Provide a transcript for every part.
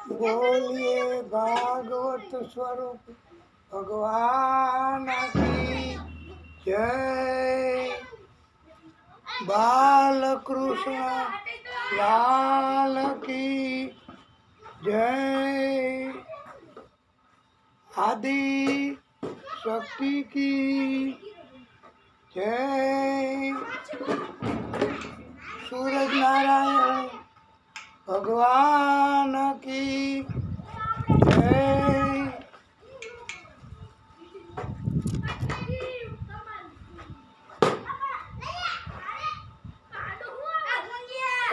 बोलिए भागवत स्वरूप भगवान की जय। बाल कृष्ण लाल की जय। आदि शक्ति की जय। सूरज नारायण भगवान की जय।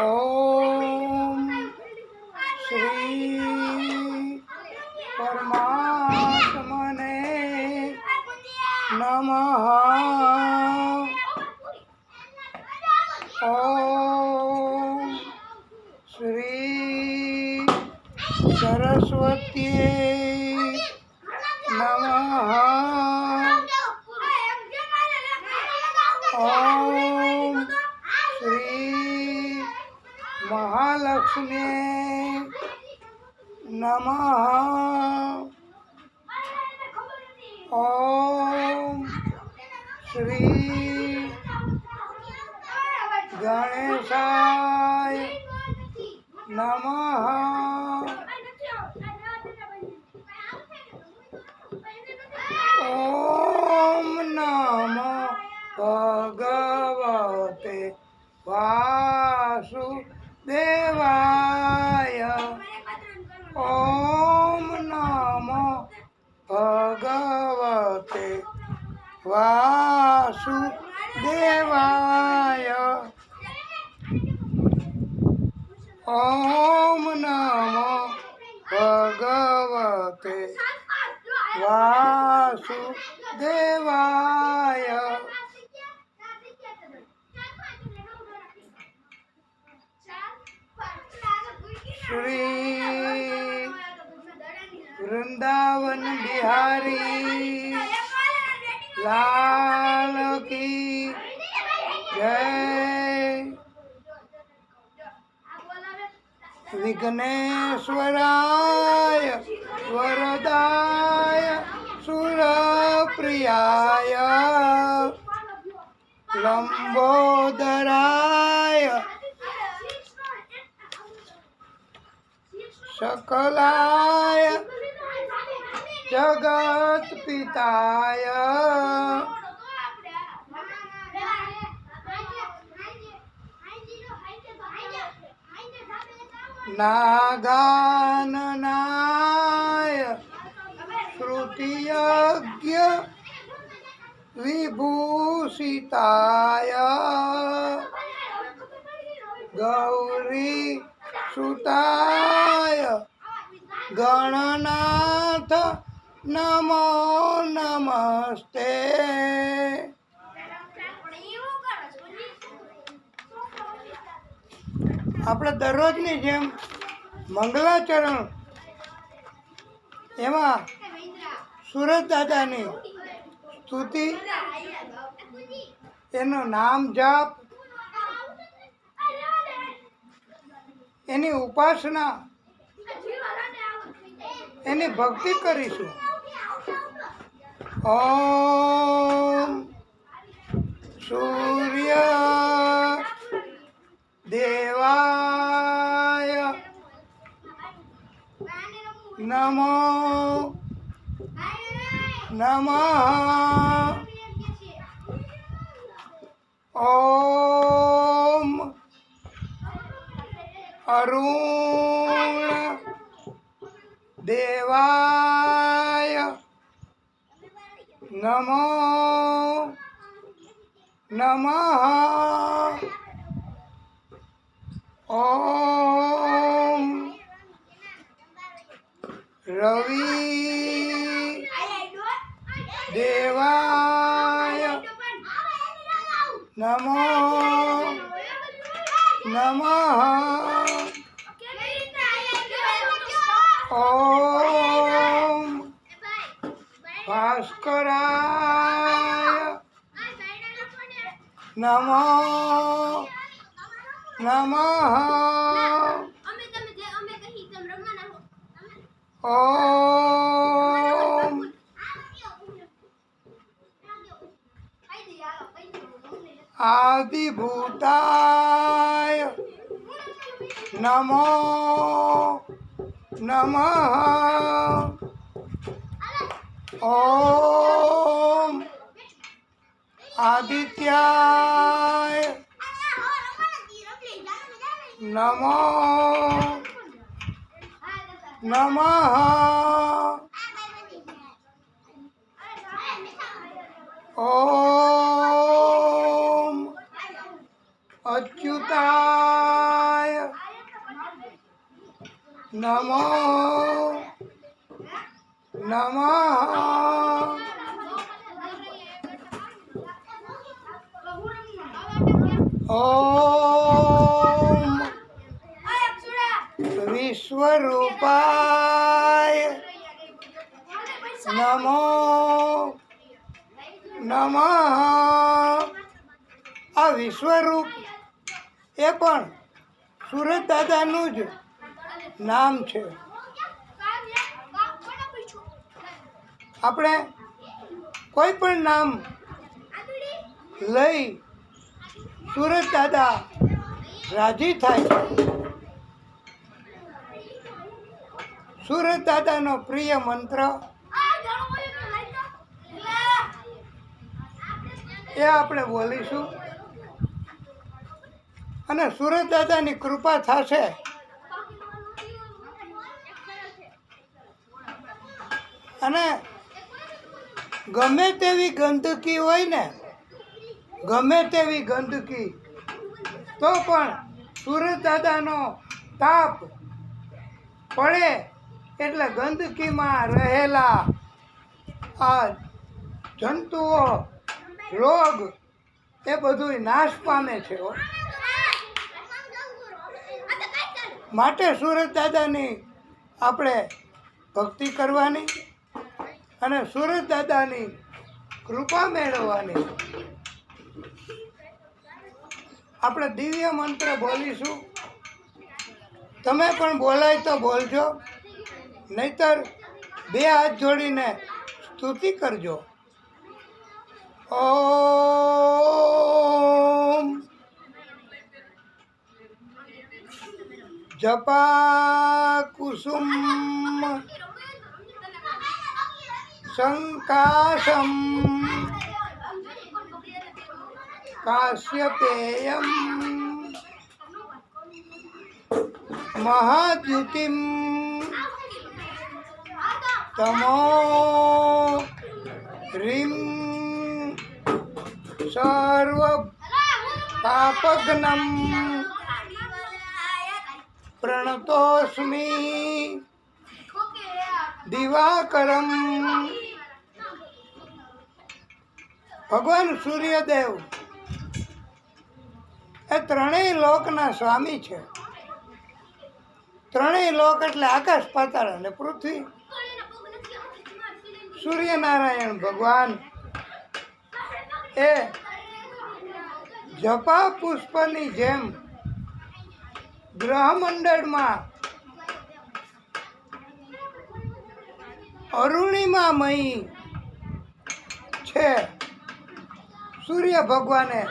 ओम श्री परमात्मने नमः। ओम श्री सरस्वती नमः। ओम श्री महालक्ष्मी नमः। ओम श्री गणेशाय नमः। ओम नमो भगवते वासुदेवाय। ओम नमो भगवते वासुदेवाय। ओम नमो भगवते वासुदेवाय। श्री वृंदावन बिहारी लाल की जय। विघ्नेश्वराय वरदाय सुरप्रियाय लंबोदराय सकलाय जगत्पिताय नागाननाय श्रुतियज्ञ विभूषिताय गौरी सुताय गणनाथ नमो नमस्ते। આપણે દરરોજની જેમ મંગલાચરણ એમાં સુરત દાદાની સ્તુતિ, એનું નામ જાપ, એની ઉપાસના, એની ભક્તિ કરીશું. ઓમ સૂર્ય દેવાય નમો નમઃ. ઓમ અરુણ દેવાય નમો નમઃ. ઓમ રવિ દેવાય નમો નમઃ. ઓમ ભાસ્કરાય નમો નમઃ. ઓમ આદિભૂતાય નમો નમઃ. ઓમ આદિત્યાય નમો નમઃ. ઓમ અચ્યુતાય નમો નમઃ. ઓમ વિશ્વરૂપાય નમો નમઃ. આ વિશ્વરૂપ એ પણ સુરત દાદાનું જ નામ છે. આપણે કોઈ પણ નામ લઈ સુરત દાદા રાજી થાય છે. સુરત દાદાનો પ્રિય મંત્ર એ આપણે બોલીશું અને સુરત દાદાની કૃપા થશે. અને ગમે તેવી ગંદકી હોય ને, ગમે તેવી ગંદકી, તો પણ સુરત દાદાનો તાપ પડે એટલે ગંદકીમાં રહેલા આ જંતુઓ, રોગ એ બધું નાશ પામે છે. માટે સુરત દાદાની આપણે ભક્તિ કરવાની અને સુરત દાદાની કૃપા મેળવવાની. આપણે દિવ્ય મંત્ર બોલીશું. તમે પણ બોલાય તો બોલજો, નહીતર બે હાથ જોડીને સ્તુતિ કરજો. ઓમ જપા કુસુમ સંકાશમ કાશ્યપેયમ મહાદ્યુતિમ તમો રીમ સર્વ પાપઘ્નમ પ્રણતોસ્મિ દિવાકરમ. ભગવાન સૂર્યદેવ એ ત્રણેય લોકના સ્વામી છે. ત્રણેય લોક એટલે આકાશ, પાતાળ અને પૃથ્વી. સૂર્યનારાયણ ભગવાન એ જપા પુષ્પની જેમ ગ્રહમંડળમાં અરુણિમામયી છે. સૂર્ય ભગવાને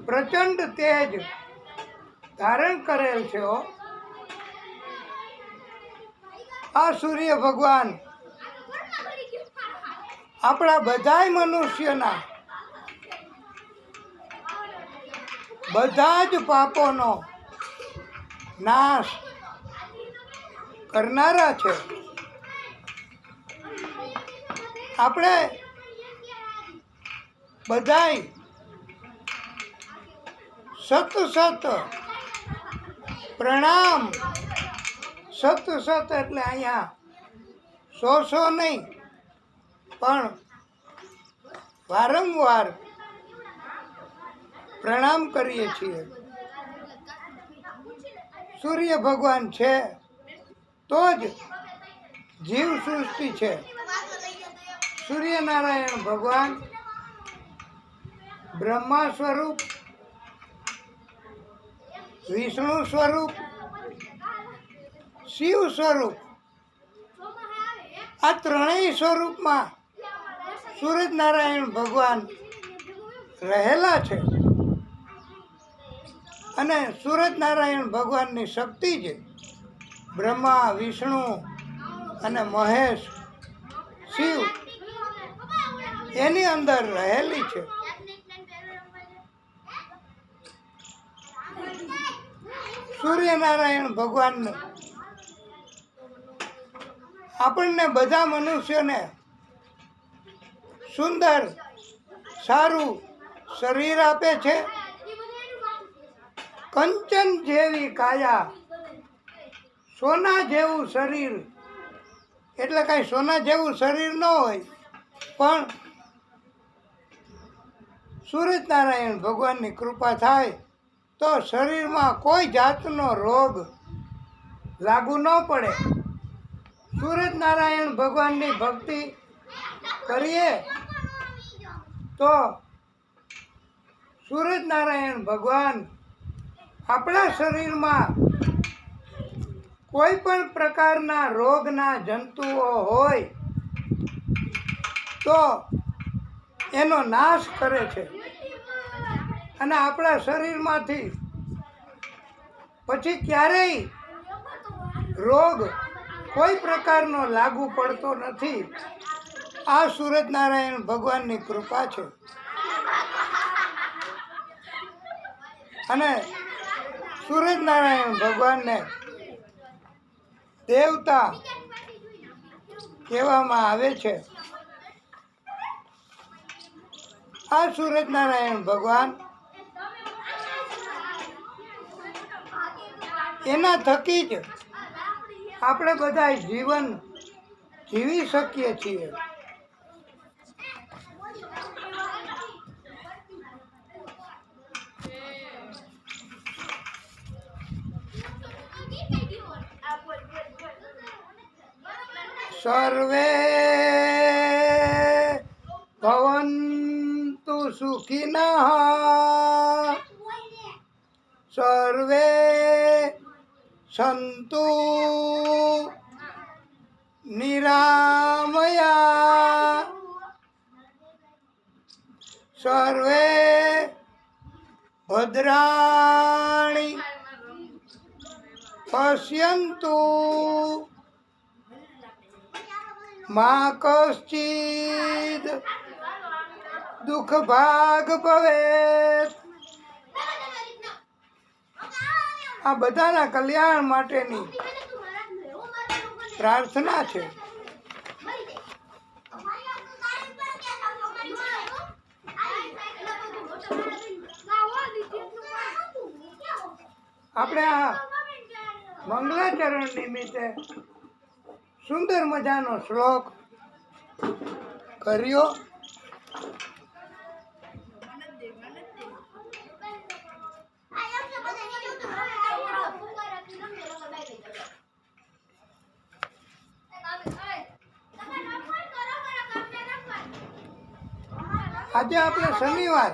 પ્રચંડ તેજ ધારણ કરેલ છે. આ સૂર્ય ભગવાન આપણા બધાય મનુષ્યના બધા જ પાપોનો નાશ કરનારા છે. આપણે બધાય સત સત પ્રણામ. સત સત એટલે અહીંયા સો નહીં, પણ વારંવાર પ્રણામ કરીએ છીએ. સૂર્ય ભગવાન છે તો જ જીવ સૃષ્ટિ છે. સૂર્યનારાયણ ભગવાન બ્રહ્મા સ્વરૂપ, વિષ્ણુ સ્વરૂપ, શિવ સ્વરૂપ આ ત્રણેય સ્વરૂપમાં સૂરજનારાયણ ભગવાન રહેલા છે અને સૂરજનારાયણ ભગવાનની શક્તિ છે બ્રહ્મા વિષ્ણુ અને મહેશ શિવ એની અંદર રહેલી છે. સૂર્યનારાયણ ભગવાન આપણને બધા મનુષ્યોને સુંદર સારું શરીર આપે છે. કંચન જેવી કાયા, સોના જેવું શરીર, એટલે કાંઈ સોના જેવું શરીર ન હોય પણ સૂરજનારાયણ ભગવાનની કૃપા થાય તો શરીરમાં કોઈ જાતનો રોગ લાગુ ન પડે. સૂરજનારાયણ ભગવાનની ભક્તિ કરીએ તો સૂરજનારાયણ ભગવાન આપણા શરીરમાં કોઈ પણ પ્રકારના રોગના જંતુઓ હોય તો એનો નાશ કરે છે અને આપણા શરીરમાંથી પછી ક્યારેય રોગ કોઈ પ્રકારનો લાગુ પડતો નથી. આ સૂરજનારાયણ ભગવાનની કૃપા છે. અને સૂરજનારાયણ ભગવાનને દેવતા કહેવામાં આવે છે. આ સૂરજનારાયણ ભગવાન એના થકી જ આપણે બધા જીવન જીવી શકીએ છીએ. સર્વે ભવन्तु સુખિનઃ, સર્વે સन्तु નિરામયા, સર્વે ભદ્રાણિ પશ્યन्तु મા કશ્ચિદ દુઃખ ભાગ ભવેત. આ બધાના કલ્યાણ માટેની પ્રાર્થના છે. આપણે આ મંગલાચરણ નિમિત્તે સુંદર મજાનો શ્લોક કર્યો. આજે આપણે શનિવાર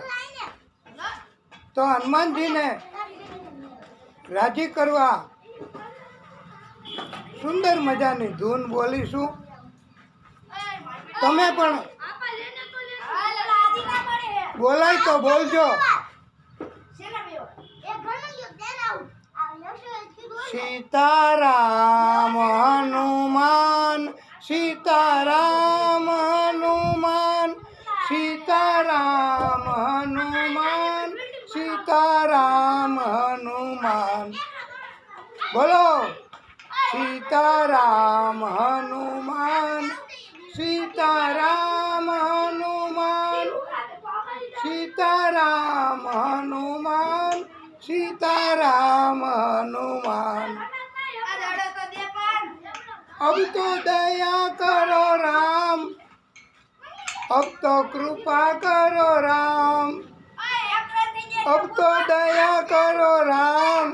તો હનુમાનજીને રાજી કરવા સુંદર મજાની ધૂન બોલીશું. તમે પણ બોલાય તો બોલજો. સીતારામ હનુમાન, સીતારામ હનુમાન, સીતારામ હનુમાન, સીતારામ હનુમાન. બોલો સીતારામ હનુમાન, સીતારામ હનુમાન, સીતારામ હનુમાન, સીતારામ હનુમાન. अब तो दया करो राम, अब तो कृपा करो राम, अब तो दया करो राम,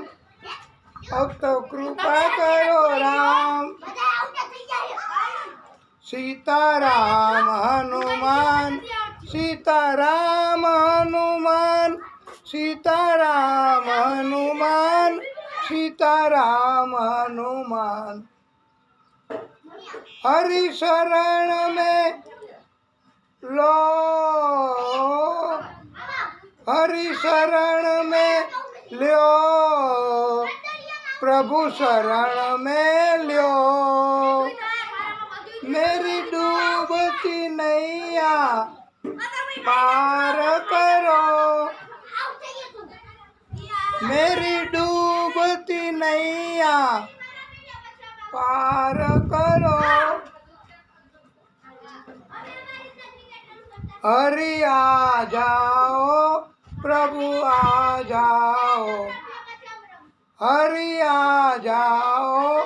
अब तो कृपा करो राम. सीताराम हनुमान, सीताराम हनुमान, सीताराम हनुमान, सीताराम हनुमान. हरि शरण में लो, हरि शरण में लो, प्रभु शरण में लो। मेरी डूबती नैया पार करो, मेरी डूबती नैया पार करो। हरि आ जाओ, प्रभु आ जाओ, हरि आ जाओ,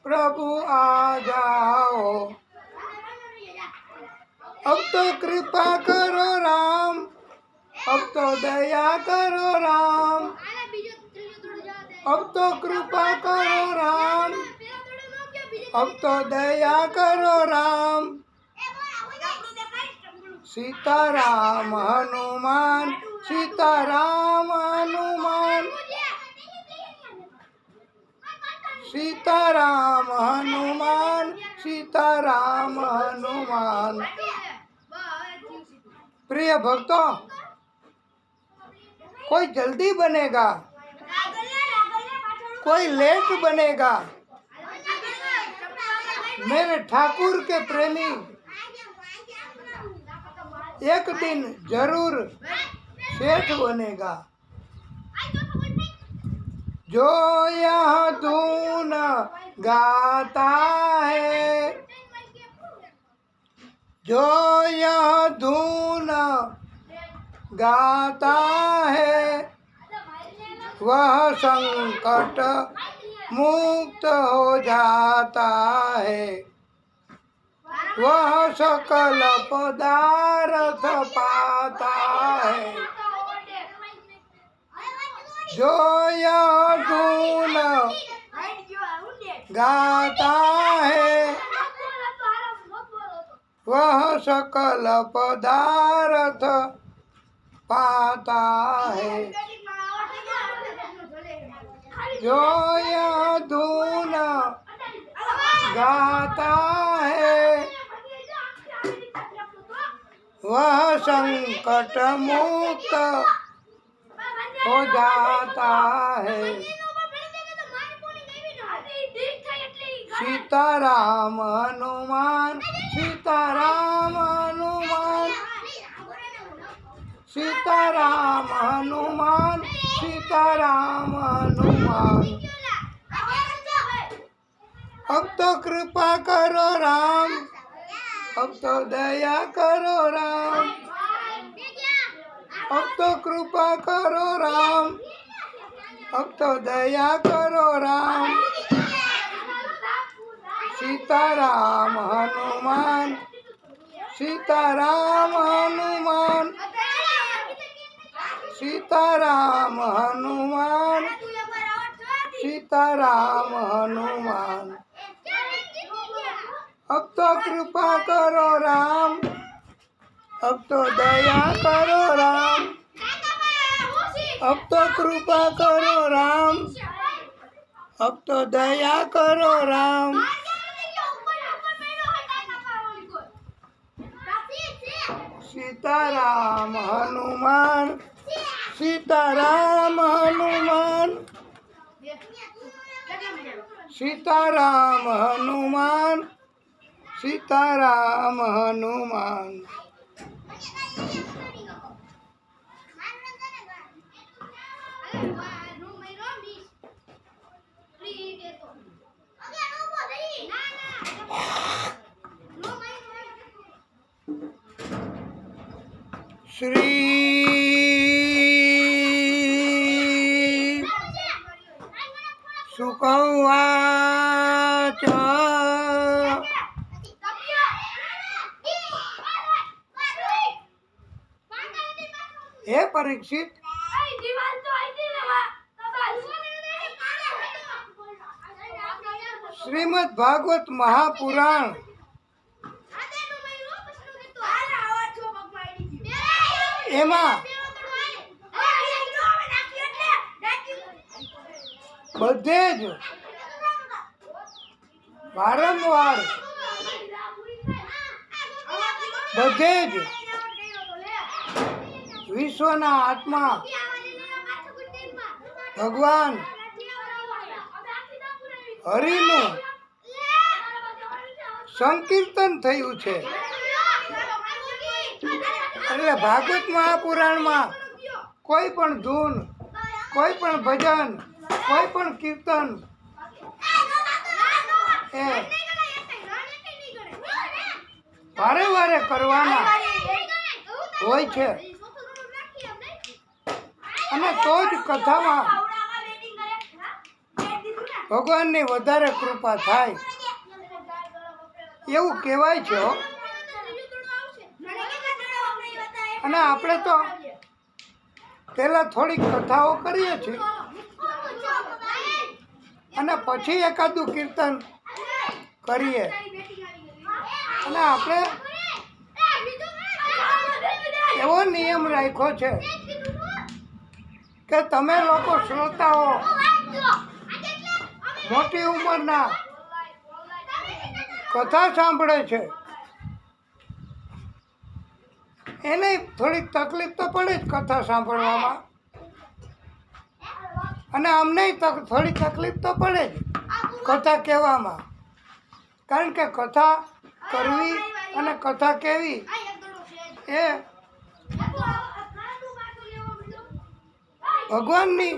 प्रभु आ जाओ। अब तो कृपा करो राम, अब तो दया करो राम, अब तो कृपा करो राम, अब तो दया करो राम। सीताराम हनुमान, सीताराम हनुमान, सीताराम हनुमान, सीताराम हनुमान। प्रिय भक्तों, कोई जल्दी बनेगा, कोई लेट बनेगा। मेरे ठाकुर के प्रेमी एक दिन जरूर सेठ बनेगा। जो यह धुन गाता है, जो यह धुन गाता है, वह संकट मुक्त हो जाता है, वह सकल पदार्थ पाता है। जो यह धुन गाता है, वह सकल पदार्थ पाता है। जो यह धुन गाता है, वह संकट मुक्त हो जाता है। सीताराम हनुमान, सीताराम हनुमान, सीताराम हनुमान, सीताराम हनुमान। अब तो कृपा करो राम, अब तो दया करो राम, अब तो कृपा करो राम, अब तो दया करो राम। सीताराम हनुमान, सीताराम हनुमान, सीताराम हनुमान, सीताराम हनुमान। अब तो कृपा करो राम, अब तो दया करो राम, अब तो कृपा करो राम, अब तो दया करो राम। सीताराम हनुमान, सीताराम हनुमान, सीताराम हनुमान, सीताराम हनुमान। श्री शुकवाच। हे परीक्षित, श्रीमद् भागवत महापुराण એમાં બધે જ વારંવાર બધે જ વિશ્વના આત્મા ભગવાન હરિનું સંકીર્તન થયું છે. એટલે ભાગવત મહાપુરાણમાં કોઈ પણ ધૂન, કોઈ પણ ભજન, કોઈ પણ કીર્તન એ વારે વારે કરવાના હોય છે. અને તો જ કથામાં ભગવાનની વધારે કૃપા થાય એવું કહેવાય છે. અને આપણે તો પહેલાં થોડીક કથાઓ કરીએ છીએ અને પછી એકાદું કીર્તન કરીએ. અને આપણે એવો નિયમ રાખ્યો છે કે તમે લોકો શ્રોતાઓ મોટી ઉંમરના કથા સાંભળે છે એને થોડીક તકલીફ તો પડે જ કથા સાંભળવામાં, અને અમને થોડી તકલીફ તો પડે જ કથા કહેવામાં. કારણ કે કથા કરવી અને કથા કહેવી એ ભગવાનની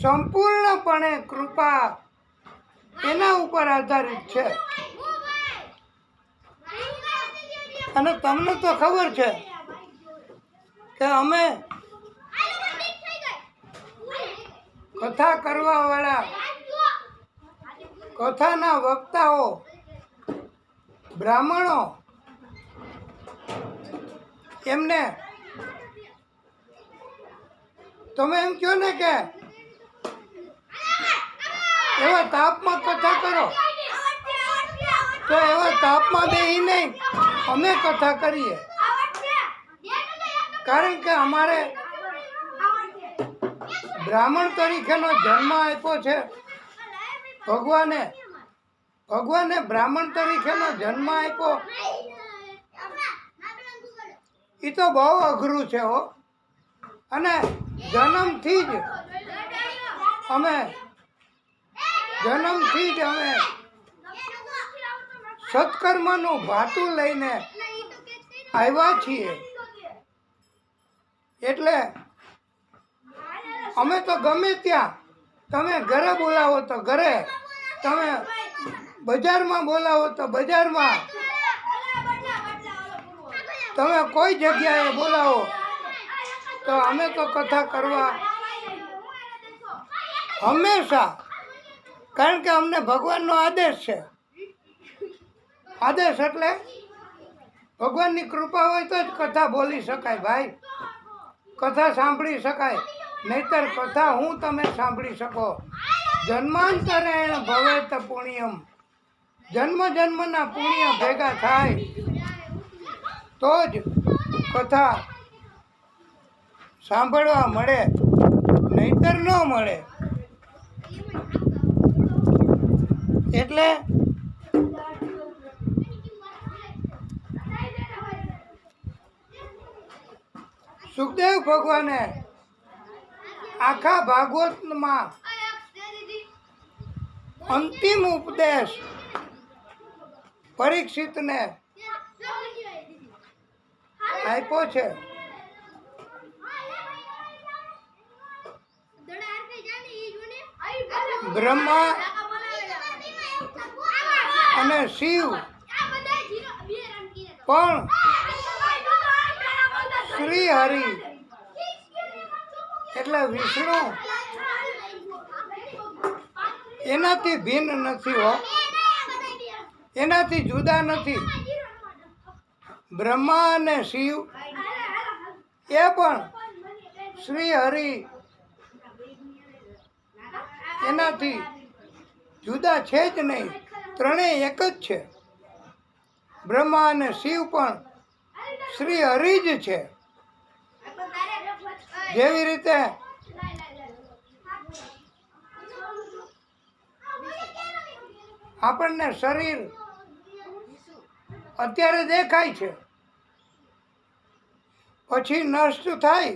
સંપૂર્ણપણે કૃપા એના ઉપર આધારિત છે. અને તમને તો ખબર છે કે અમે કથા કરવાવાળા, કથાના વક્તાઓ, બ્રાહ્મણો એમને તમે એમ કહો ને કે એવા તાપમાં કથા કરો, તો એવા તાપમાં બેહી નહીં અમે કથા કરીએ. કારણ કે અમારે બ્રાહ્મણ તરીકેનો જન્મ આપ્યો છે ભગવાને બ્રાહ્મણ તરીકેનો જન્મ આપ્યો એ તો બહુ અઘરું છે હો. અને જન્મથી જ અમે સત્કર્મનું ભાતું લઈને આવ્યા છીએ. એટલે અમે તો ગમે ત્યાં, તમે ઘરે બોલાવો તો ઘરે, તમે બજારમાં બોલાવો તો બજારમાં, તમે કોઈ જગ્યાએ બોલાવો તો અમે તો કથા કરવા હંમેશા. કારણ કે અમને ભગવાનનો આદેશ છે. આદેશ એટલે ભગવાનની કૃપા હોય તો જ કથા બોલી શકાય ભાઈ, કથા સાંભળી શકાય. નહીતર કથા હું તમે સાંભળી શકો. જન્માંતરેણ ભવેત પુણ્યમ, જન્મ જન્મના પુણ્ય ભેગા થાય તો જ કથા સાંભળવા મળે, નહીતર ન મળે. એટલે સુખદેવ ભગવાને આખા ભાગવતમાં અંતિમ ઉપદેશ પરીક્ષિતને આપ્યો છે. બ્રહ્મા અને શિવ પણ શ્રી હરિ એટલે વિષ્ણુ એનાથી ભિન્ન નથી હો, એનાથી જુદા નથી. બ્રહ્મા અને શિવ એ પણ શ્રી હરિ એનાથી જુદા છે જ નહીં, ત્રણેય એક જ છે. બ્રહ્મા અને શિવ પણ શ્રી હરિ જ છે. જેવી રીતે આપણને શરીર અત્યારે દેખાય છે, પછી નષ્ટ થાય.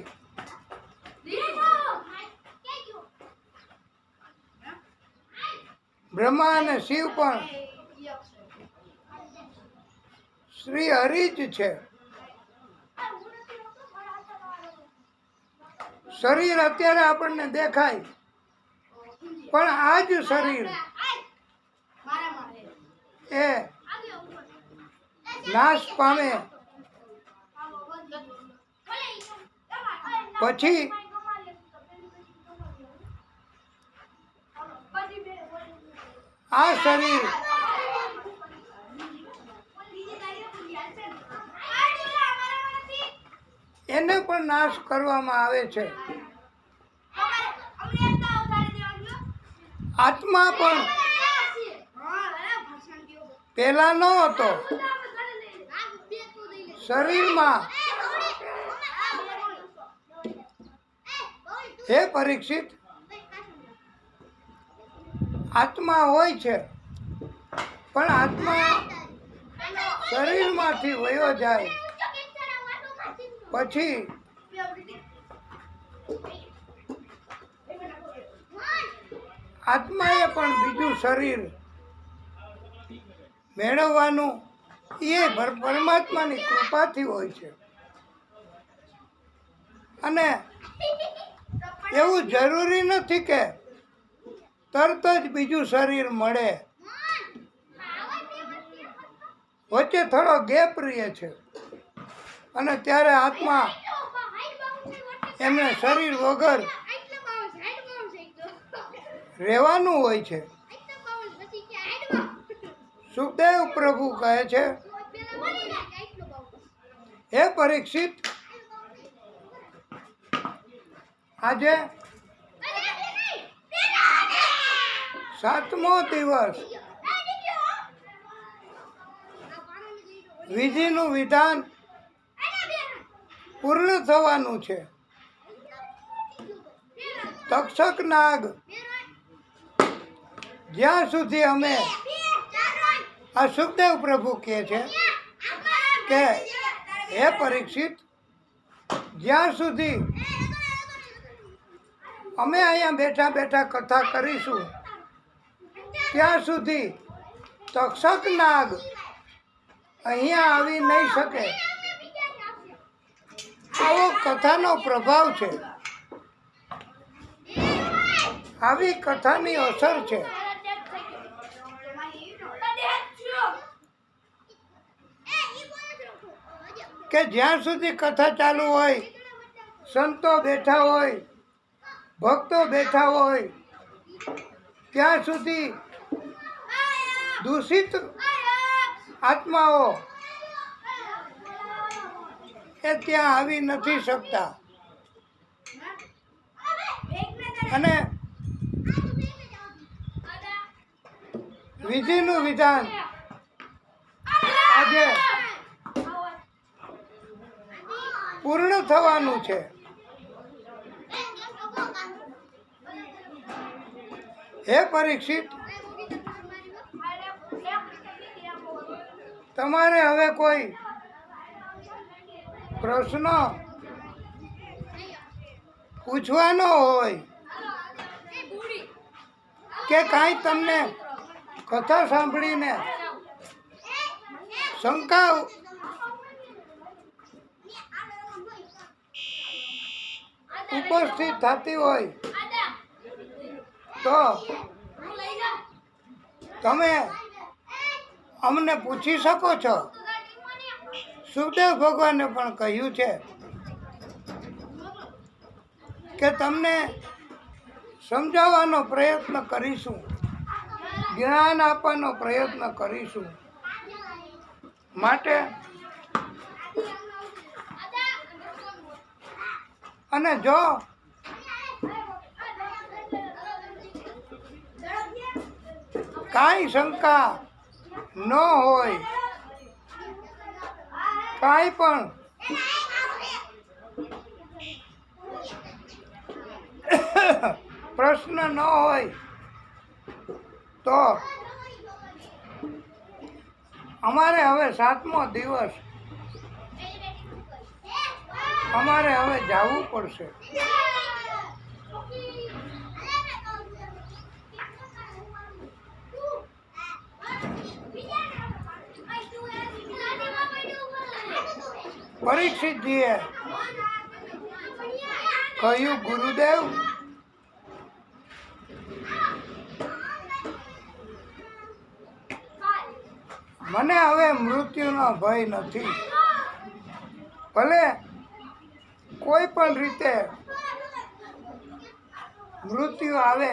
બ્રહ્મા અને શિવ પણ શ્રી હરિ જ છે. શરીર અત્યારે આપણને દેખાય, પણ આ જ શરીર એ નાશ પામે પછી આ શરીર એને પણ નાશ કરવામાં આવે છે. આત્મા પણ પહેલા ન હતો. શરીરમાં હે પરીક્ષિત, આત્મા હોય છે, પણ આત્મા શરીરમાંથી વયો જાય પછી આત્માએ પણ બીજું શરીર મેળવવાનું એ પરમાત્માની કૃપાથી હોય છે. અને એવું જરૂરી નથી કે તરત જ બીજું શરીર મળે. વચ્ચે થોડો ગેપ રહે છે અને ત્યારે આત્મા એમને શરીર વગર રહેવાનું હોય છે. સુખદેવ પ્રભુ કહે છે, હે પરીક્ષિત, આજે 7મો દિવસ વિધિનું વિધાન પૂર્ણ થવાનું છે. તક્ષક નાગ જ્યાં સુધી અમે આ સુખદેવ પ્રભુ કહે છે કે હે પરીક્ષિત, જ્યાં સુધી અમે અહીંયા બેઠા બેઠા કથા કરીશું ત્યાં સુધી તક્ષક નાગ અહીંયા આવી નહીં શકે. આવો કથાનો પ્રભાવ છે, આવી કથાની અસર છે. કે જ્યાં સુધી કથા ચાલુ હોય, સંતો બેઠા હોય, ભક્તો બેઠા હોય, ત્યાં સુધી દૂષિત આત્માઓ એ ત્યાં આવી નથી શકતા. અને વિધિનું વિધાન આજે પૂર્ણ થવાનું છે. હે પરીક્ષિત, તમારે હવે કોઈ પ્રશ્ન પૂછવાનો હોય કે કાંઈ તમને કથા સાંભળીને શંકા ઉપસ્થિત થતી હોય તો તમે અમને પૂછી શકો છો. સુખદેવ ભગવાને પણ કહ્યું છે કે તમને સમજાવવાનો પ્રયત્ન કરીશું, જ્ઞાન આપવાનો પ્રયત્ન કરીશું. માટે અને જો કાંઈ શંકા ન હોય, કાંઈ પણ પ્રશ્ન ન હોય તો અમારે હવે 7મો દિવસ, અમારે હવે જવું પડશે. પરીક્ષિતજીએ કહ્યું, ગુરુદેવ, મને હવે મૃત્યુનો ભય નથી. ભલે કોઈ પણ રીતે મૃત્યુ આવે,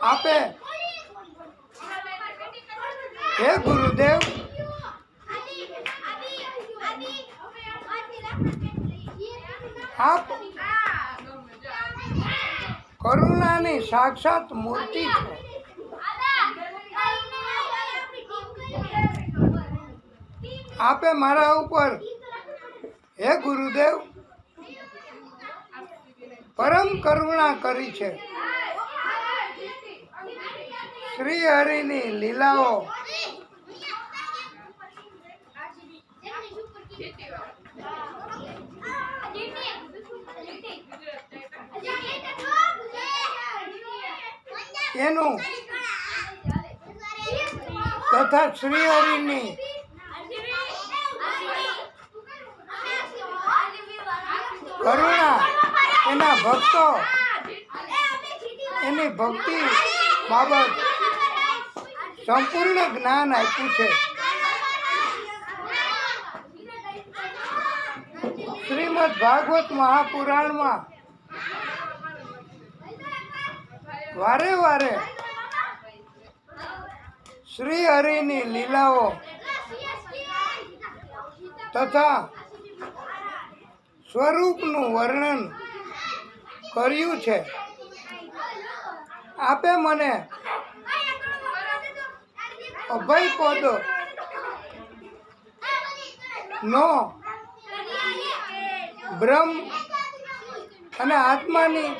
આપે હે ગુરુદેવ, આપ કરુણાની સાક્ષાત મૂર્તિ છો. આપે મારા ઉપર હે ગુરુદેવ પરમ કરુણા કરી છે. શ્રી હરિની લીલાઓ એનું તથા શ્રી હરિની કરુણા એના ભક્તો એની ભક્તિ બાબત સંપૂર્ણ જ્ઞાન આપ્યું છે. શ્રીમદ ભાગવત મહાપુરાણમાં વારે વારે શ્રી હરિની લીલાઓ તથા સ્વરૂપનું વર્ણન કર્યું છે. આપે મને અભય પદ નો બ્રહ્મ અને આત્માની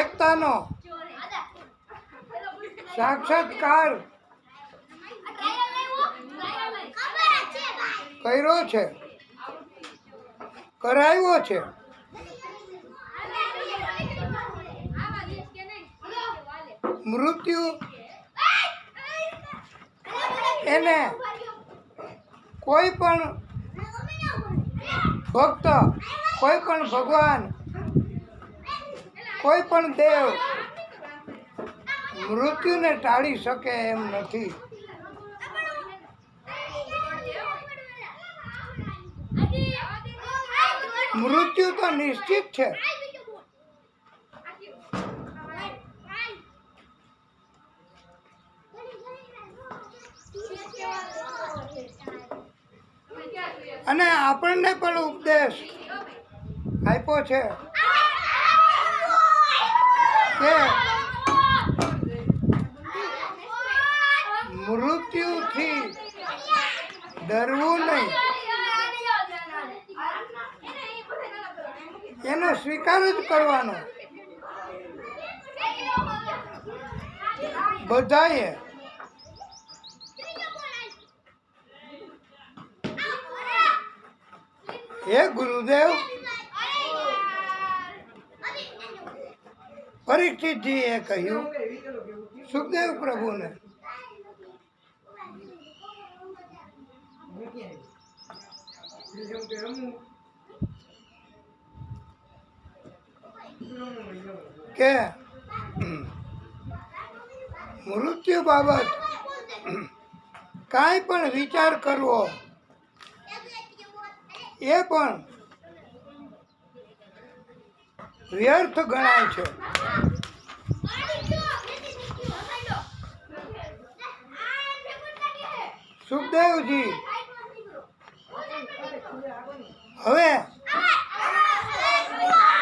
એકતાનો સાક્ષાત્કાર કર્યો છે, કરાવ્યો છે. મૃત્યુ એને કોઈ પણ ભક્ત, કોઈ પણ ભગવાન, કોઈ પણ દેવ મૃત્યુને ટાળી શકે એમ નથી. મૃત્યુ તો નિશ્ચિત છે. અને આપણને પણ ઉપદેશ આપ્યો છે કે મૃત્યુથી ડરવું નહીં, એનો સ્વીકાર જ કરવાનો. બધાએ હે ગુરુદેવ, પરીક્ષિતજીએ કહ્યું સુખદેવ પ્રભુને, કે મૃત્યુ બાબત કાંઈ પણ વિચાર કરવો એ પણ વ્યર્થ ગણાય છે. સુખદેવજી હવે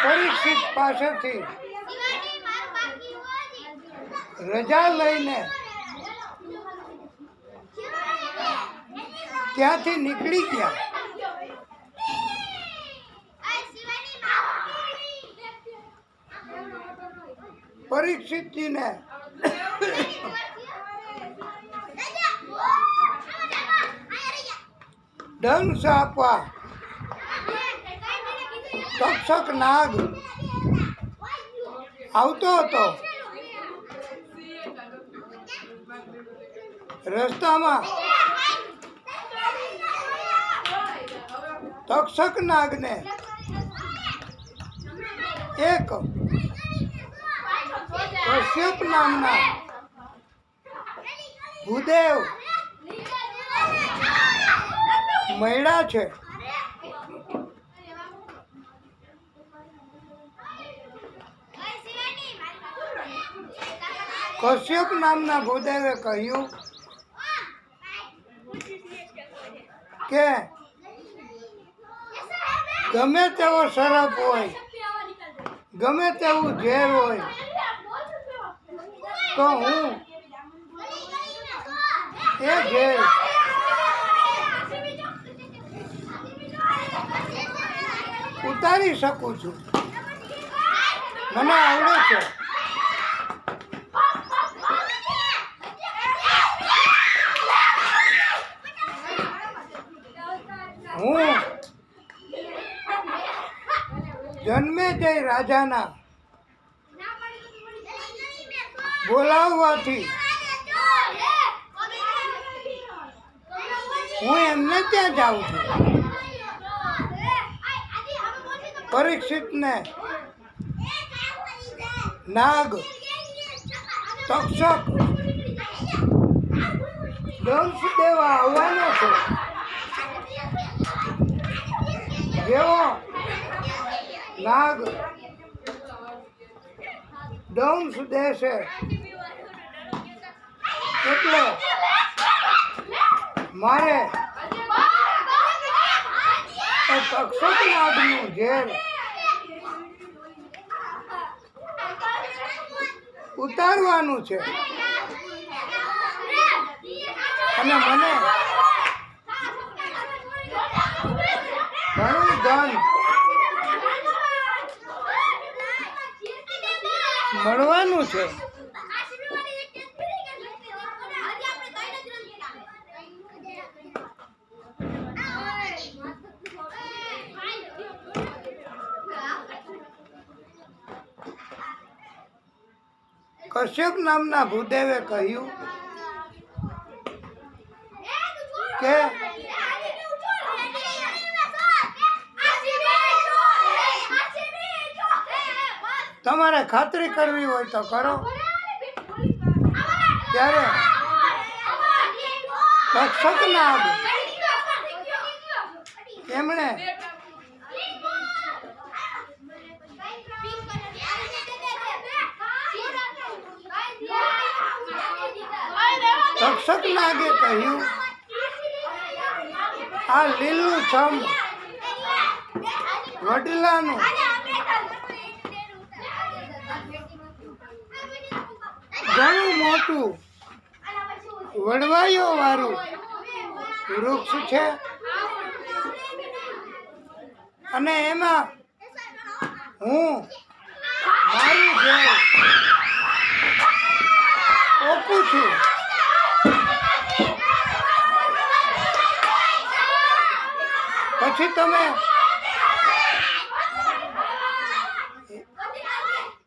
પરીક્ષિત પાસેથી રજા લઈને ત્યાંથી નીકળી ગયા. પરીક્ષિતજીને દંશ આપવા તક્ષક નાગ આવતો હતો. રસ્તામાં તક્ષક નાગને એક કશ્યપ નામના ભૂદેવ મળ્યા છે. કશ્યપ નામના ભૂદેવે કહ્યું કે ગમે તેવો શરાબ હોય, ગમે તેવું ઝેર હોય, તો હું એ ઝેર ઉતારી શકું છું. મને આવડે છે. હું જન્મેજય રાજાના બોલાવવાથી હું એમને ત્યાં જાઉં છું. પરીક્ષિતને નાગ, તક્ષક દંશ દેવા આવવાનો છે. જેવો નાગ દંશ દેશે એટલે મારે તક્ષક નાગનું ઝેર ઉતારવાનું છે અને મને ઘણું ધન મળવાનું છે. કશ્યપ નામના ભૂદેવે કહ્યું કે તમારે ખાતરી કરવી હોય તો કરો. ત્યારે તક્ષક નાગ એમણે તક્ષક નાગે કહ્યું, આ લીલું છમ વડીલાનું ઘણું મોટું વડવાઈઓ વાળું વૃક્ષ છે અને એમાં હું મારું ઘર ઓકું છું. પછી તમે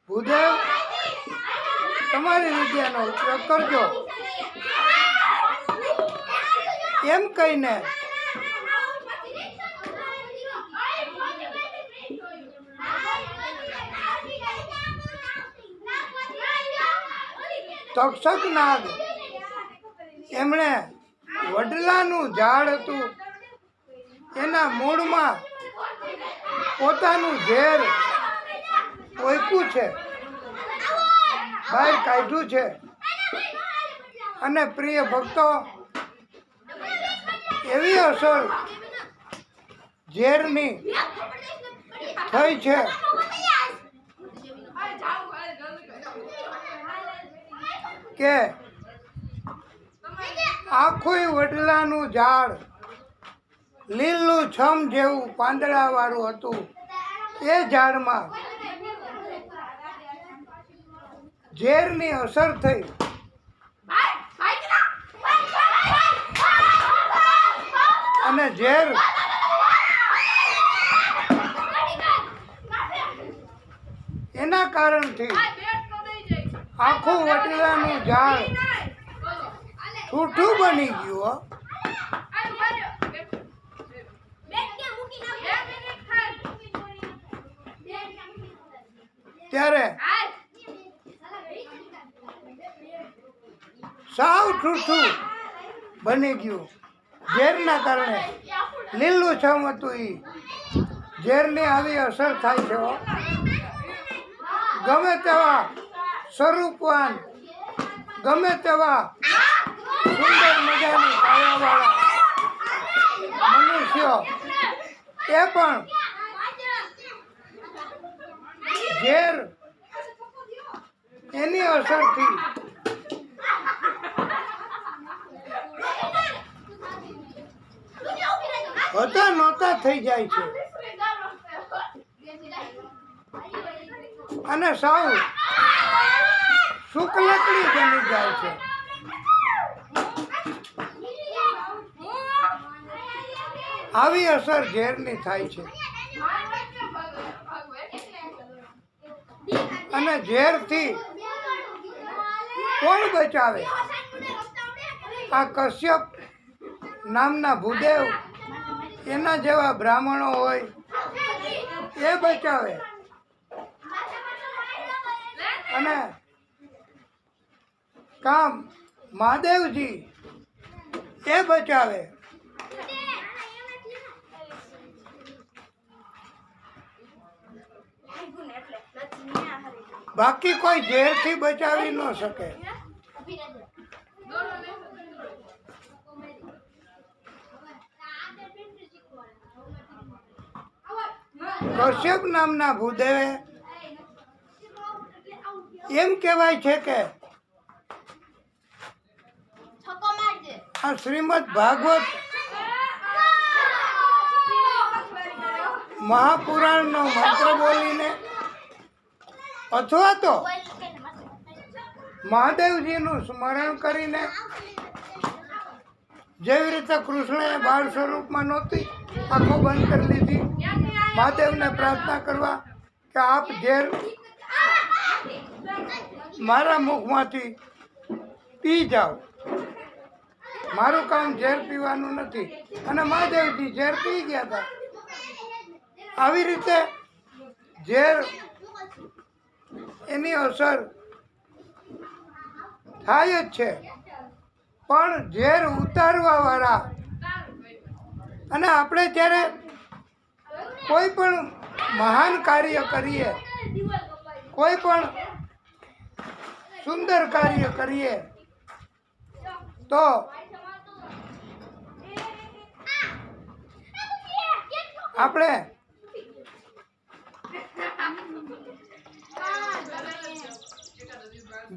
ભૂદેવ તમારી વિદ્યાનો ઉપયોગ કરજો. એમ કહીને તક્ષક નાગ એમણે વડલાનું ઝાડ હતું એના મૂળમાં પોતાનું ઝેર ઓયકું છે, બહાર કાઢ્યું છે અને પ્રિય ભક્તો એવી અસર ઝેરની થઈ છે કે આખું વડલાનું ઝાડ લીલું છમ જેવું પાંદડાવાળું હતું. એ ઝાડમાં ઝેરની અસર થઈ અને ઝેર એના કારણથી આખું વડલાનું ઝાડ ઠૂઠું બની ગયું હો. ત્યારે સાવ ઠૂઠું બની ગયું ઝેરના કારણે. લીલું છમ હતું એ ઝેરની આવી અસર થાય છે હો. ગમે તેવા સ્વરૂપવાન, ગમે તેવા સુંદર મજાની કાયાવાળા મનુષ્યો એ પણ ઝેર એની અસરથી હતા નહોતા થઈ જાય છે અને સાવ શુક્લકડી બની જાય છે. આવી અસર ઝેરની થાય છે અને ઝેરથી કોણ બચાવે? આ કશ્યપ નામના ભૂદેવ એના જેવા બ્રાહ્મણો હોય એ બચાવે. અને કામ મહાદેવજી એ બચાવે. બાકી કોઈ ઝેરથી બચાવી ન શકે. કશ્યપ નામના ભૂદેવે એમ કહેવાય છે કે આ શ્રીમદ ભાગવત મહાપુરાણનો મંત્ર બોલીને અથવા તો મહાદેવજીનું સ્મરણ કરીને, જેવી રીતે કૃષ્ણએ બાળ સ્વરૂપમાં નહોતી આંખો બંધ કરી દીધી, મહાદેવને પ્રાર્થના કરવા કે આપ ઝેર મારા મુખમાંથી પી જાઓ, મારું કામ ઝેર પીવાનું નથી, અને મહાદેવજી ઝેર પી ગયા હતા. આવી રીતે ઝેર એની અસર થાય જ છે. પણ ઝેર ઉતારવા વાળા, અને આપણે જ્યારે કોઈ પણ મહાન કાર્ય કરીએ, કોઈ પણ સુંદર કાર્ય કરીએ તો આપણે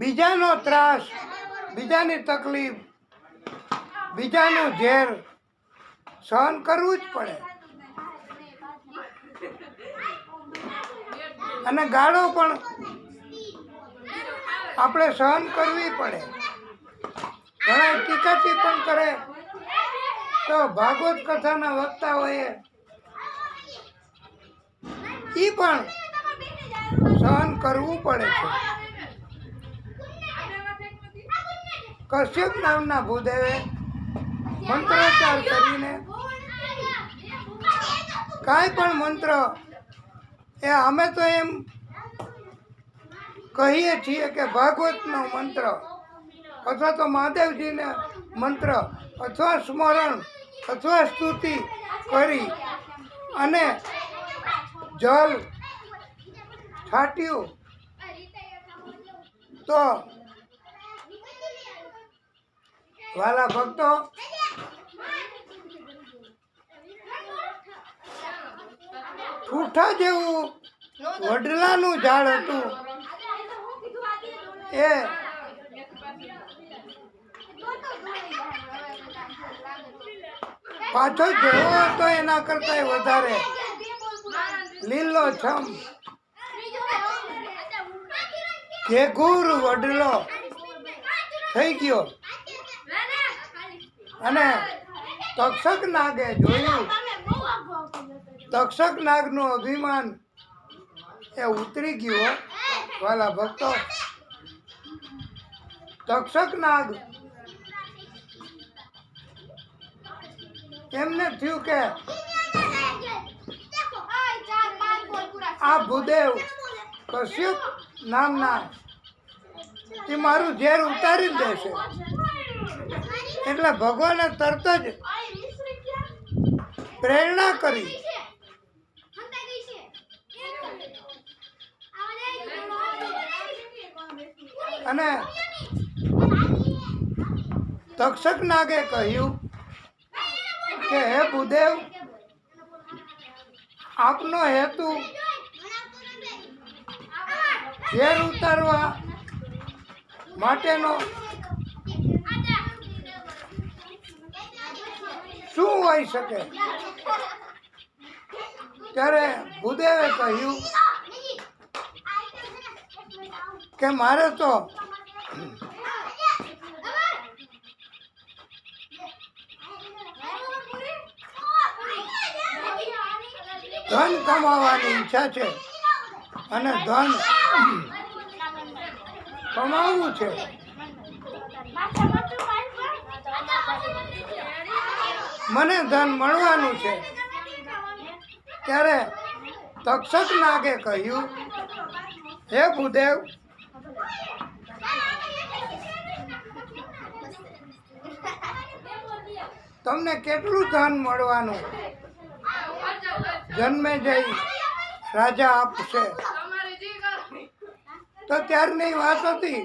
બીજાનો ત્રાસ, બીજાની તકલીફ, બીજાનું ઝેર સહન કરવું જ પડે. અને ગાળો પણ આપણે સહન કરવી પડે. ઘણા ટીકા ટિપ્પણ કરે તો ભાગવત કથાના વક્તાઓએ એ પણ સહન કરવું પડે છે. કશ્યપ નામના ભૂદેવે મંત્રોચ્ચાર કરીને કાંઈ પણ મંત્ર, એ અમે તો એમ કહીએ છીએ કે ભાગવતનો મંત્ર અથવા તો મહાદેવજીને મંત્ર અથવા સ્મરણ અથવા સ્તુતિ કરી અને જલ છાટ્યું તો વાલા ભક્તો, ઠૂઠા જેવું વડલાનું ઝાડ હતું એ પાછો જેવો હતો એના કરતા વધારે લીલો છમ ઘેઘૂર વડલો થઈ ગયો અને તક્ષક નાગે જોયું. તક્ષક નાગનું અભિમાન એ ઉતરી ગયું હો વાલા ભક્તો. તક્ષક નાગ એમને થયું કે આ ભૂદેવ કશ્યપ નામના એ મારું ઝેર ઉતારી જ દેશે. એટલે ભગવાને તરત જ પ્રેરણા કરી અને તક્ષક નાગે કહ્યું કે હે ભૂદેવ, આપનો હેતુ ઝેર ઉતારવા માટેનો શું હોઈ શકે? ત્યારે ભૂદેવે કહ્યું કે મારે તો ધન કમાવાની ઈચ્છા છે અને ધન કમાવવું છે. મને ધન મળવાનું છે. ત્યારે તક્ષક નાગે કહ્યું, હે ભૂદેવ, તમને કેટલું ધન મળવાનું? જન્મે જઈ રાજા આપશે. તો ત્યારની વાત હતી.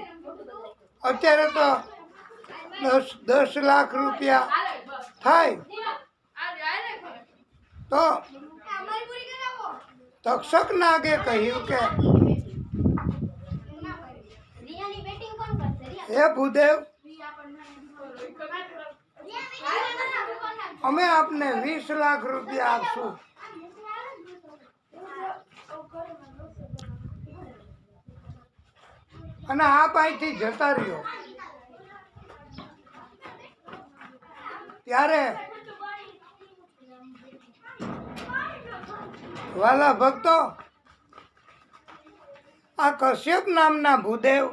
અત્યારે તો 10 લાખ રૂપિયા થાય. તો તક્ષક નાગે કહ્યું કે હે ભૂદેવ, અમે આપને 20 લાખ રૂપિયા આપશું. અને આપ અહીંથી જતા રહ્યો. ત્યારે વાલા ભક્તો, આ કશ્યપ નામના ભૂદેવ,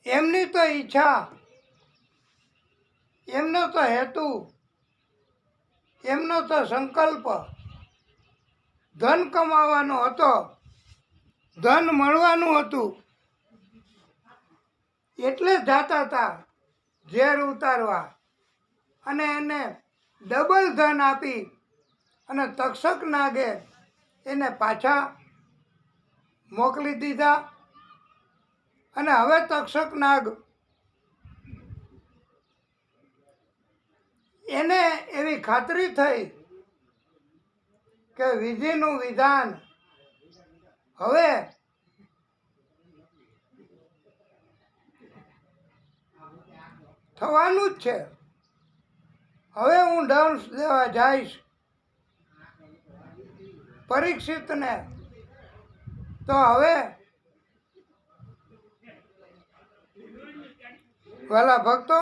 એમની તો ઈચ્છા, એમનો તો હેતુ, એમનો તો સંકલ્પ ધન કમાવાનો હતો, ધન મળવાનું હતું. એટલે જાતા હતા ઝેર ઉતારવા અને એને ડબલ ધન આપી અને તક્ષક નાગે એને પાછા મોકલી દીધા. અને હવે તક્ષક નાગ એને એવી ખાતરી થઈ કે વિધિનું વિધાન હવે થવાનું જ છે. હવે હું દંશ દેવા જઈશ પરીક્ષિતને. તો હવે વાલા ભક્તો,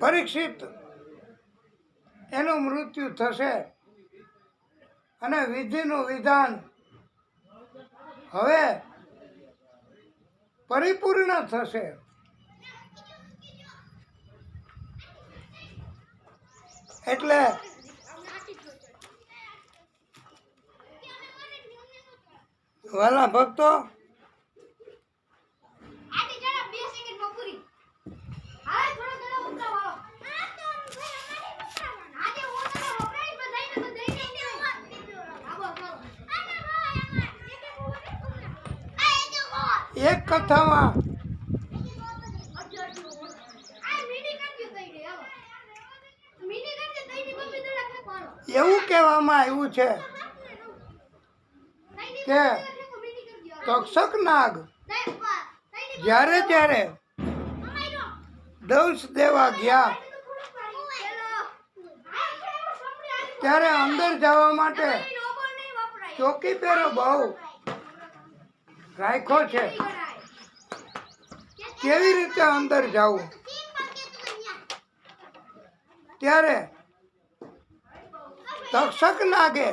પરીક્ષિત એનું મૃત્યુ થશે અને વિધિનું વિધાન હવે પરિપૂર્ણ થશે. એટલે વાલા ભક્તો, એક કથામાં એવું કહેવામાં આવ્યું છે કે તક્ષક નાગ જ્યારે જ્યારે દંશ દેવા ગયા ત્યારે અંદર જવા માટે ચોકી પહેરો બહુ રાખ્યો છે. કેવી રીતે અંદર જવું? ત્યારે તક્ષક નાગે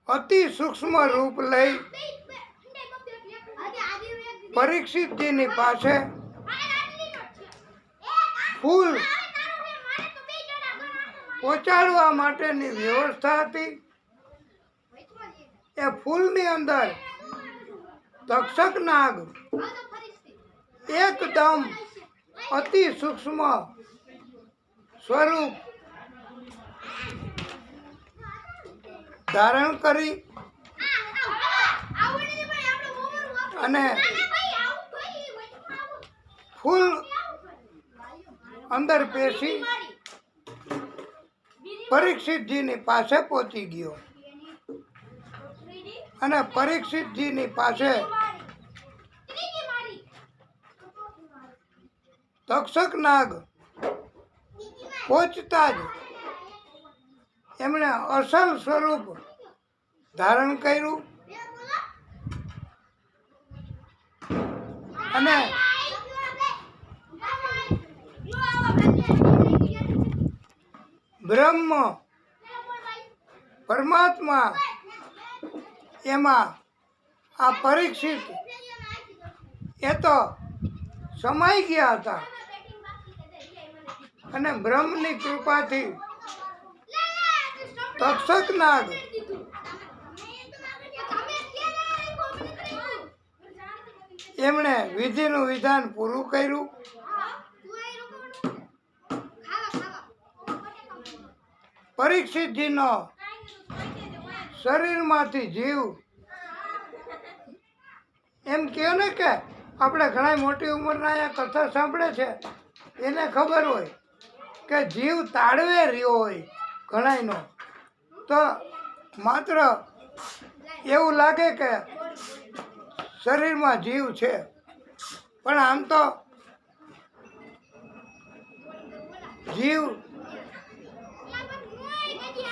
અતિ સૂક્ષ્મ રૂપ લઈ પરીક્ષિતજીની પાસે ફૂલ પહોંચાડવા માટેની વ્યવસ્થા હતી. એ ફૂલની અંદર તક્ષક નાગ એકદમ અતિ સૂક્ષ્મ સ્વરૂપ ધારણ કરી અને ફૂલ અંદર પેસી પરીક્ષિતજીની પાસે પહોંચી ગયો. અને પરીક્ષિતજીની પાસે તક્ષક નાગ પહોંચતા જ એમણે અસલ સ્વરૂપ ધારણ કર્યું અને બ્રહ્મ પરમાત્મા એમાં આ પરીક્ષિત એ તો સમાઈ ગયા હતા. અને બ્રહ્મની કૃપાથી તક્ષક નાગ એમણે વિધિનું વિધાન પૂરું કર્યું. પરીક્ષિતજીનો શરીરમાંથી જીવ એમ કહે ને કે આપણે ઘણા મોટી ઉંમરના અહીંયા કથા સાંભળે છે એને ખબર હોય કે જીવ તાળવે રહ્યો હોય ઘણાયનો, તો માત્ર એવું લાગે કે શરીરમાં જીવ છે, પણ આમ તો જીવ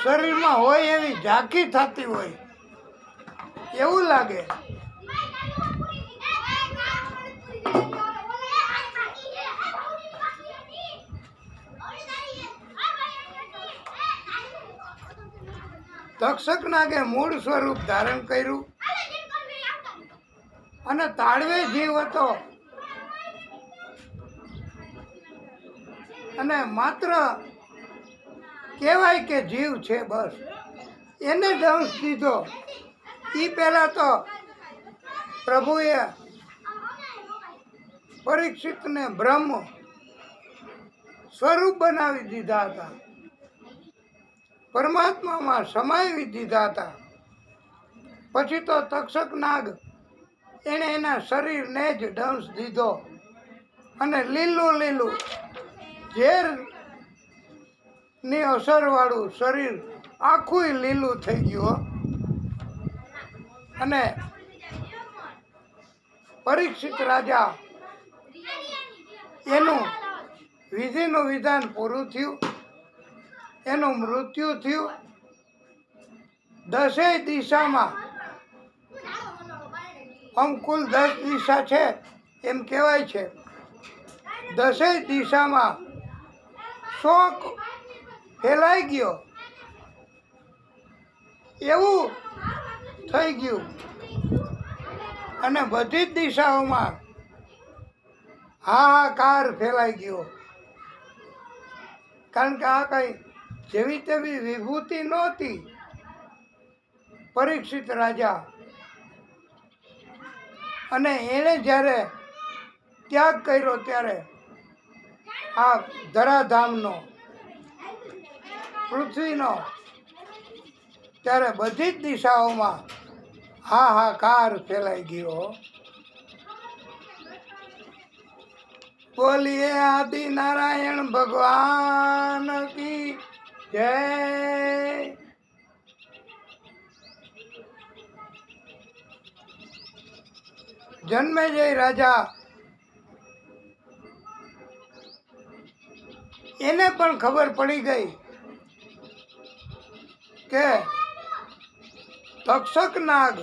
શરીરમાં હોય એવી ઝાંખી થતી હોય એવું લાગે. તક્ષક નાગે મૂળ સ્વરૂપ ધારણ કર્યું અને તાળવે જીવ હતો અને માત્ર કહેવાય કે જીવ છે, બસ એને દંશ દીધો. એ પહેલાં તો પ્રભુએ પરીક્ષિતને બ્રહ્મ સ્વરૂપ બનાવી દીધા હતા, પરમાત્મામાં સમાવી દીધા હતા. પછી તો તક્ષક નાગ એણે એના શરીરને જ દંશ દીધો અને લીલું લીલું ઝેરની અસરવાળું શરીર આખું લીલું થઈ ગયું. અને પરીક્ષિત રાજા એનું વિધિનું વિધાન પૂરું થયું, એનું મૃત્યુ થયું. 10 દિશામાં આમ કુલ 10 દિશા છે એમ કહેવાય છે. 10 દિશામાં શોક ફેલાઈ ગયો એવું થઈ ગયું અને બધી જ દિશાઓમાં હાહાકાર ફેલાઈ ગયો. કારણ કે આ કઈ જેવી તેવી વિભૂતિ નહોતી. પરીક્ષિત રાજા અને એણે જ્યારે ત્યાગ કર્યો ત્યારે આ ધરાધામનો પૃથ્વીનો ત્યારે બધી જ દિશાઓમાં હાહાકાર ફેલાઈ ગયો. બોલીએ આદિ નારાયણ ભગવાન કી જય. જન્મેજય રાજા એને પણ ખબર પડી ગઈ કે તક્ષક નાગ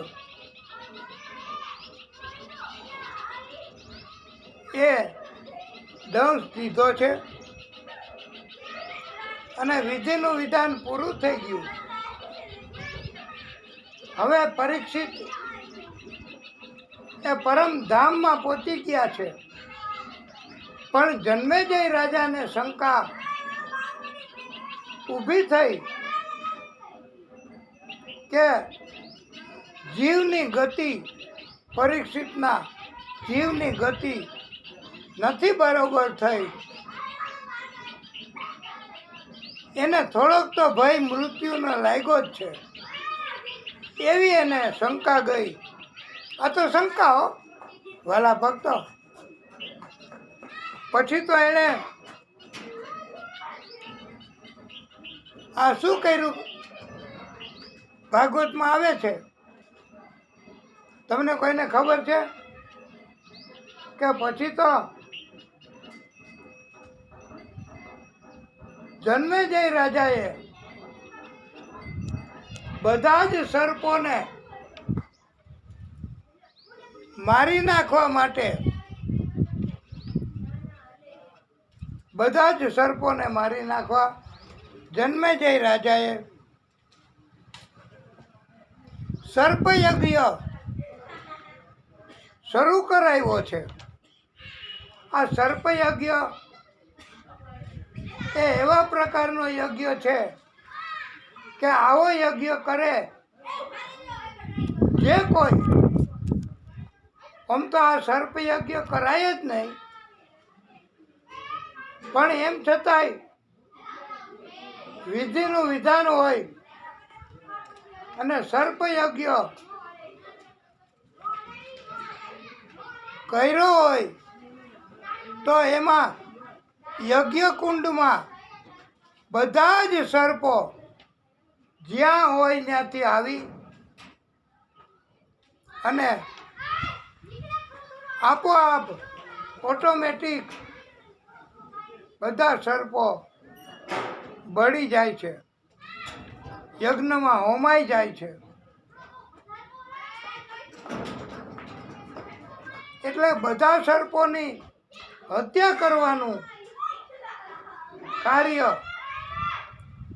એ દંશ દીધો છે અને વિધિનું વિધાન પૂરું થઈ ગયું. હવે પરીક્ષિત એ પરમધામમાં પહોંચી ગયા છે. પણ જન્મેજય રાજાને શંકા ઊભી થઈ કે જીવની ગતિ, પરીક્ષિતના જીવની ગતિ નથી બરોબર થઈ. એને થોડોક તો ભય મૃત્યુનો લાગ્યો જ છે, એવી એને શંકા ગઈ. આ તો શંકા હો વાલા ભક્તો. પછી તો એણે આ શું કર્યું ભાગવતમાં આવે છે, તમને કોઈને ખબર છે કે પછી તો જન્મેજય રાજાએ બધા જ સર્પોને મારી નાખવા માટે, બધા જ સર્પોને મારી નાખવા જન્મેજય રાજાએ સર્પયજ્ઞ શરૂ કરાવ્યો છે. આ સર્પયજ્ઞ એ એવા પ્રકારનો યજ્ઞ છે કે આવો યજ્ઞ કરે જે કોઈ, આમ તો આ સર્પયજ્ઞ કરાય જ નહીં, પણ એમ છતાંય વિધિનું વિધાન હોય અને સર્પયજ્ઞ કર્યો હોય તો એમાં યજ્ઞકુંડમાં બધા જ સર્પો જ્યાં હોય ત્યાંથી આવી અને આપોઆપ ઓટોમેટિક બધા સર્પો બળી જાય છે, યજ્ઞમાં હોમાઈ જાય છે. એટલે બધા સર્પોની હત્યા કરવાનું કાર્ય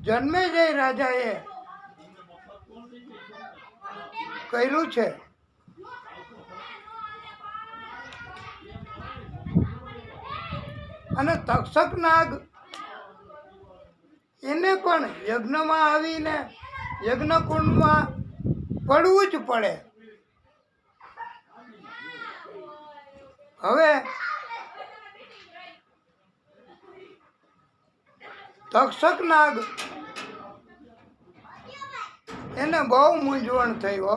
જન્મેજય રાજાએ કર્યું છે. અને તક્ષક નાગ એને પણ યજ્ઞમાં આવીને યજ્ઞકુંડમાં પડવું જ પડે. હવે તક્ષક નાગ એને બહુ મૂંઝવણ થઈ હો.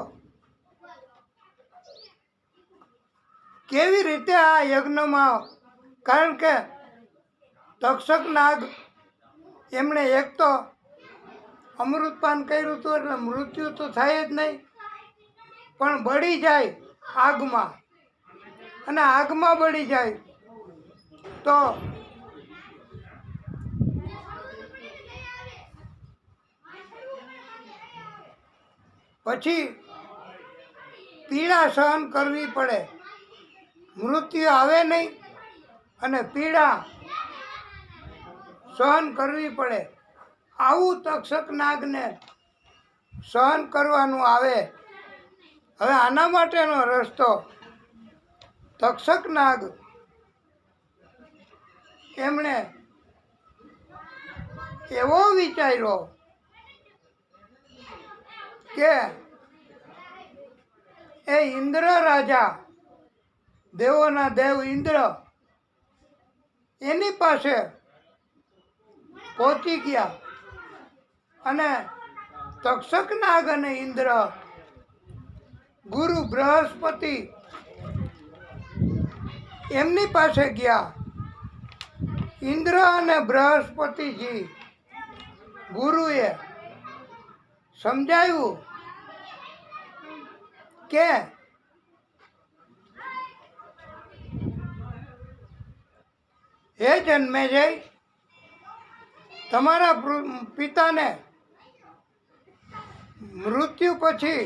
કેવી રીતે આ યજ્ઞમાં, કારણ કે તક્ષક નાગ એમણે એક તો અમૃતપાન કર્યું હતું એટલે મૃત્યુ તો થાય જ નહીં, પણ બળી જાય આગમાં, અને આગમાં બળી જાય તો પછી પીડા સહન કરવી પડે. મૃત્યુ આવે નહીં અને પીડા સહન કરવી પડે. આવું તક્ષક નાગને સહન કરવાનું આવે. હવે આના માટેનો રસ્તો તક્ષક નાગ એમણે એવો વિચાર્યો કે એ ઇન્દ્ર રાજા, દેવોના દેવ ઇન્દ્ર એની પાસે પહોંચી ગયા અને તક્ષક નાગ અને ઇન્દ્ર, ગુરુ બૃહસ્પતિ એમની પાસે ગયા. ઇન્દ્ર અને બૃહસ્પતિજી ગુરુએ સમજાવ્યું કે હે જન્મેજય, તમારા પિતાને મૃત્યુ પછી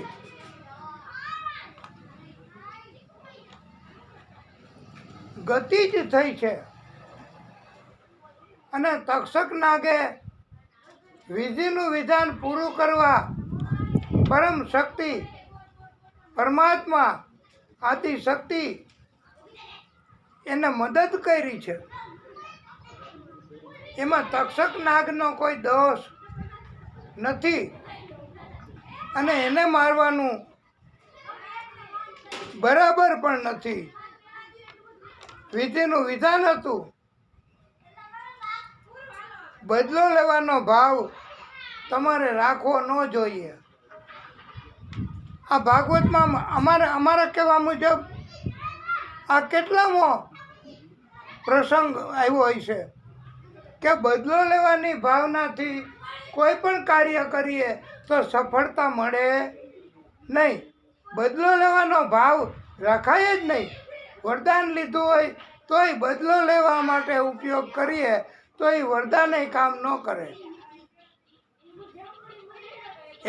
ગતિ જ થઈ છે. અને તક્ષક નાગે વિધિનું વિધાન પૂરું કરવા પરમ શક્તિ પરમાત્મા આદિ શક્તિ એને મદદ કરી છે. એમાં તક્ષક નાગનો કોઈ દોષ નથી અને એને મારવાનું બરાબર પણ નથી. વિધિનું વિધાન હતું. બદલો લેવાનો ભાવ તમારે રાખવો ન જોઈએ. આ ભાગવતમાં અમારા કહેવા મુજબ આ કેટલામો પ્રસંગ આવ્યો હોય છે કે બદલો લેવાની ભાવનાથી કોઈ પણ કાર્ય કરીએ તો સફળતા મળે નહીં. બદલો લેવાનો ભાવ રખાય જ નહીં. વરદાન લીધું હોય તોય બદલો લેવા માટે ઉપયોગ કરીએ તો એ વરદાન કામ ન કરે.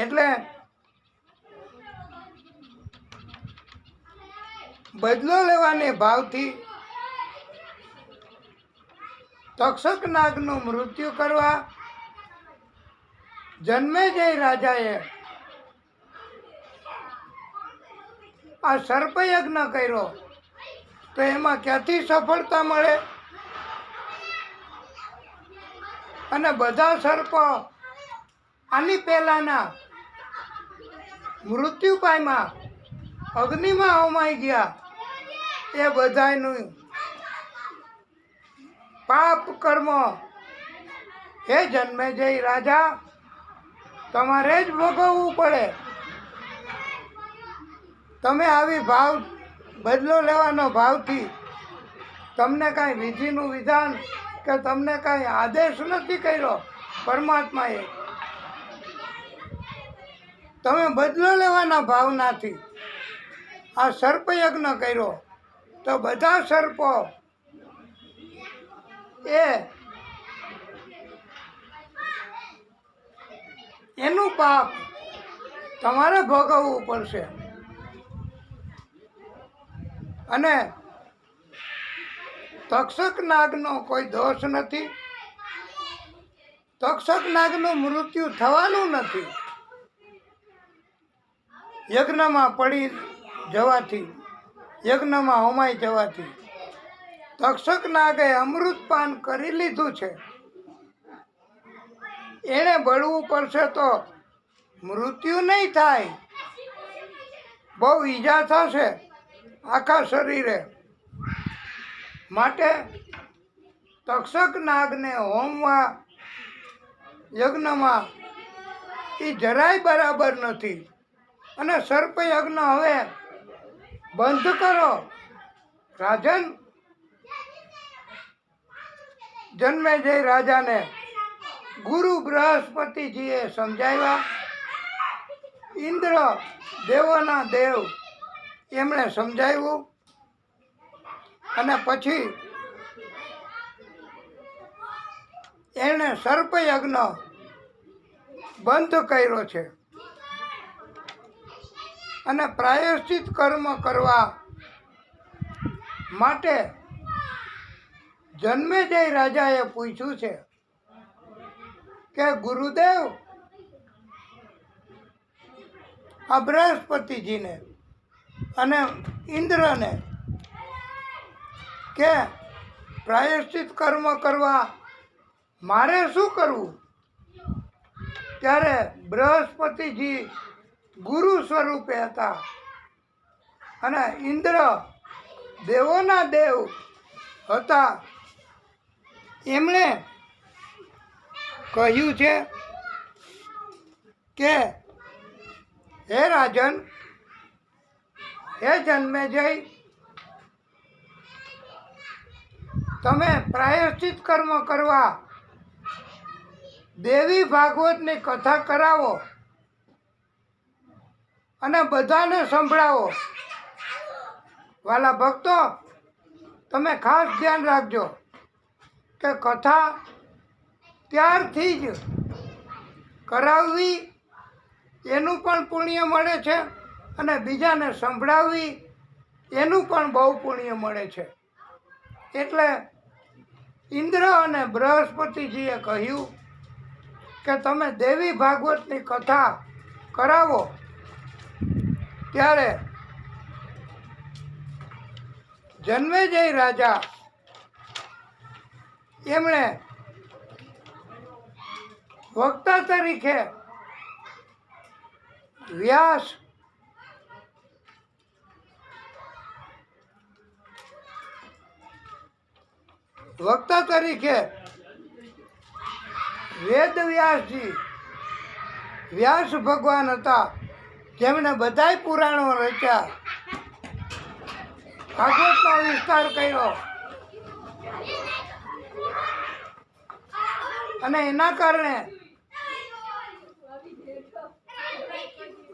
એટલે બદલો લેવાને ભાવથી તક્ષક નાગનું મૃત્યુ કરવા જન્મેજય રાજાએ આ સર્પયજ્ઞ કર્યો. તો એમાં ક્યાંથી સફળતા મળે? અને બધા સર્પ આની પહેલાના મૃત્યુ પામ્યા, અગ્નિમાં હોમાઈ ગયા. એ બધાનું પાપ કર્મ હે જન્મેજય રાજા તમારે જ ભોગવવું પડે. તમે આવી ભાવ બદલો લેવાનો ભાવથી તમને કાંઈ વિધિનું વિધાન કે તમને કાંઈ આદેશ નથી કર્યો પરમાત્માએ. તમે બદલો લેવાના ભાવનાથી આ સર્પયજ્ઞ કર્યો તો બધા સર્પો એનું પાપ તમારે ભોગવવું પડશે. અને તક્ષક નાગનો કોઈ દોષ નથી. તક્ષક નાગનું મૃત્યુ થવાનું નથી. યજ્ઞમાં પડી જવાથી, યજ્ઞમાં હોમાઈ જવાથી તક્ષક નાગે અમૃતપાન કરી લીધું છે. એણે બળવું પડશે તો મૃત્યુ નહીં થાય, બહુ ઈજા થશે આખા શરીરે. માટે તક્ષક નાગને હોમવા યજ્ઞમાં એ જરાય બરાબર નથી. અને સર્પયજ્ઞ હવે બંધ કરો. રાજન જન્મેજય રાજાને ગુરુ બૃહસ્પતિજીએ સમજાવ્યા. ઇન્દ્ર દેવોના દેવ એમણે સમજાવ્યું. અને પછી એણે સર્પયજ્ઞ બંધ કર્યો છે. અને પ્રાયશ્ચિત કર્મ કરવા માટે જન્મેજય રાજાએ પૂછ્યું છે કે ગુરુદેવ આ બૃહસ્પતિજીને અને ઇન્દ્રને કે પ્રાયશ્ચિત કર્મ કરવા મારે શું કરવું? ત્યારે બૃહસ્પતિજી ગુરુ સ્વરૂપે હતા અને ઇન્દ્ર દેવોના દેવ હતા. એમણે કહ્યું છે કે હે રાજન, હે જન્મેજય, તમે પ્રાયશ્ચિત કર્મ કરવા દેવી ભાગવતની કથા કરાવો અને બધાને સંભળાવો. વાલા ભક્તો, તમે ખાસ ધ્યાન રાખજો કે કથા ત્યારથી જ કરાવવી એનું પણ પુણ્ય મળે છે અને બીજાને સંભળાવવી એનું પણ બહુ પુણ્ય મળે છે. એટલે ઇન્દ્ર અને બૃહસ્પતિજીએ કહ્યું કે તમે દેવી ભાગવતની કથા કરાવો. ત્યારે જન્મેજય રાજા એમણે વક્તા તરીકે વ્યાસ વેદ વ્યાસ ભગવાન હતા, જેમણે બધાય પુરાણો રચ્યા, ભાગવતનો વિસ્તાર કર્યો અને એના કારણે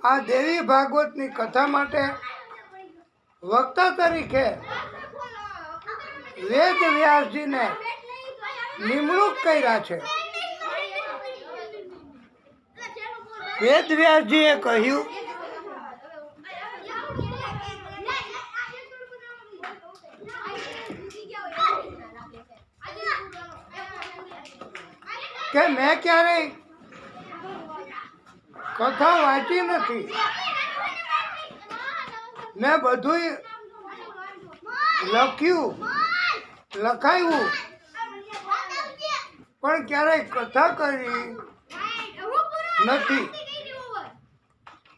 આ દેવી ભાગવતની કથા માટે વક્તા તરીકે વેદ વ્યાસજીને નિમણૂક કર્યા છે. વેદ વ્યાસજીએ કહ્યું કે મેં ક્યારેય કથા વાંચી નથી, મેં બધું લખાયું પણ ક્યારેય કથા કરી નથી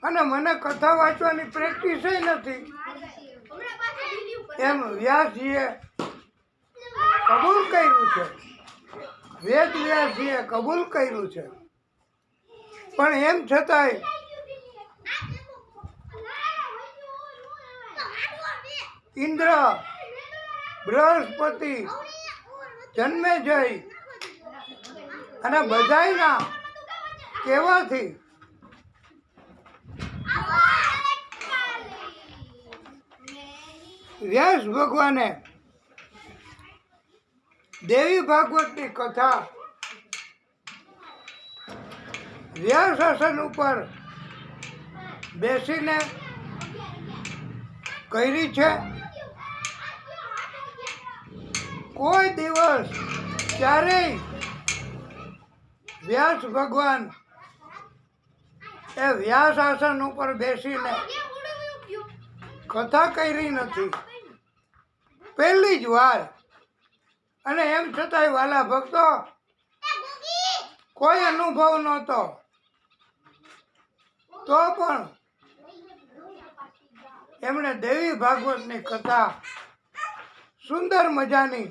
અને મને કથા વાંચવાની પ્રેક્ટિસ નથી, એમ વ્યાસજીએ કબૂલ કર્યું છે. વેદ વ્યાસજીએ કબૂલ કર્યું છે. પણ એમ છતાંય ઇન્દ્ર, બૃહસ્પતિ, જન્મેજય અને બધાયના કહેવાથી વ્યાસ ભગવાને દેવી ભાગવતની કથા વ્યાસાસન ઉપર બેસીને કરી છે. કોઈ દિવસ ક્યારેય વ્યાસ ભગવાન એ વ્યાસાસન ઉપર બેસીને કથા કરી નથી, પહેલી જ વાર. અને એમ છતાંય વાલા ભક્તો કોઈ અનુભવ નહોતો, તો પણ એમણે દેવી ભાગવતની કથા સુંદર મજાની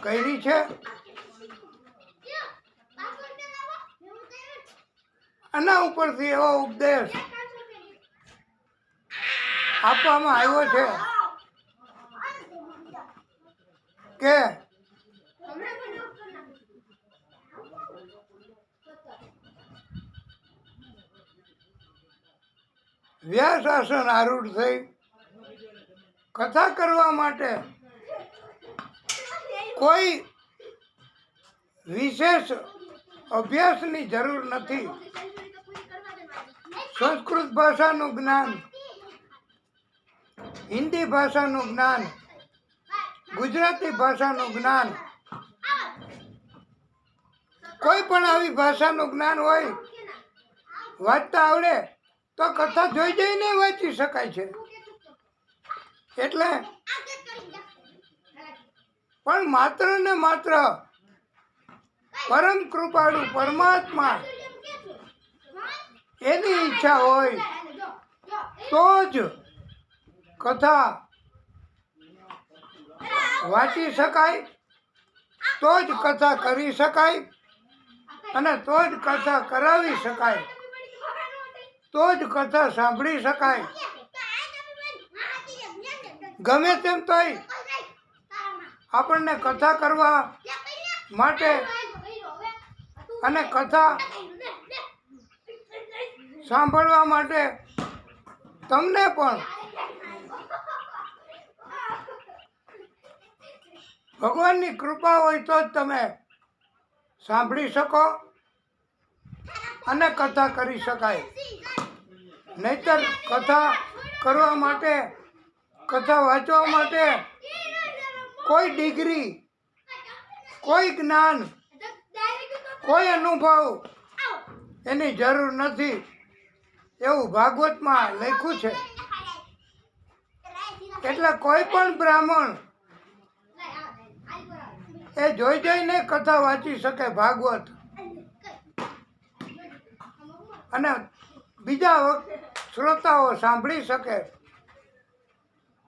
કરી છે. આના ઉપરથી એવો ઉપદેશ આપવામાં આવ્યો છે કે વ્યાસાસન આરૂઢ થઈ કથા કરવા માટે કોઈ વિશેષ અભ્યાસની જરૂર નથી. સંસ્કૃત ભાષાનું જ્ઞાન, હિન્દી ભાષાનું જ્ઞાન, ગુજરાતી ભાષાનું જ્ઞાન, કોઈ પણ આવી ભાષાનું જ્ઞાન હોય, વાંચતા આવડે તો કથા જોઈ જઈને વાંચી શકાય છે. એટલે પણ માત્ર ને માત્ર પરમ કૃપાળુ પરમાત્મા એની ઈચ્છા હોય તો જ કથા વાંચી શકાય, તો જ કથા કરી શકાય અને તો જ કથા કરાવી શકાય, તો જ કથા સાંભળી શકાય. ગમે તેમ તોય આપણને કથા કરવા માટે અને કથા સાંભળવા માટે તમને પણ ભગવાનની કૃપા હોય તો જ તમે સાંભળી શકો. અને કથા કરી શકાય. નહીતર કથા કરવા માટે, કથા વાંચવા માટે કોઈ ડિગ્રી, કોઈ જ્ઞાન, કોઈ અનુભવ એની જરૂર નથી એવું ભાગવતમાં લખ્યું છે. એટલે કોઈ પણ બ્રાહ્મણ એ જોઈ જોઈને કથા વાંચી શકે ભાગવત, અને બીજા શ્રોતાઓ સાંભળી શકે.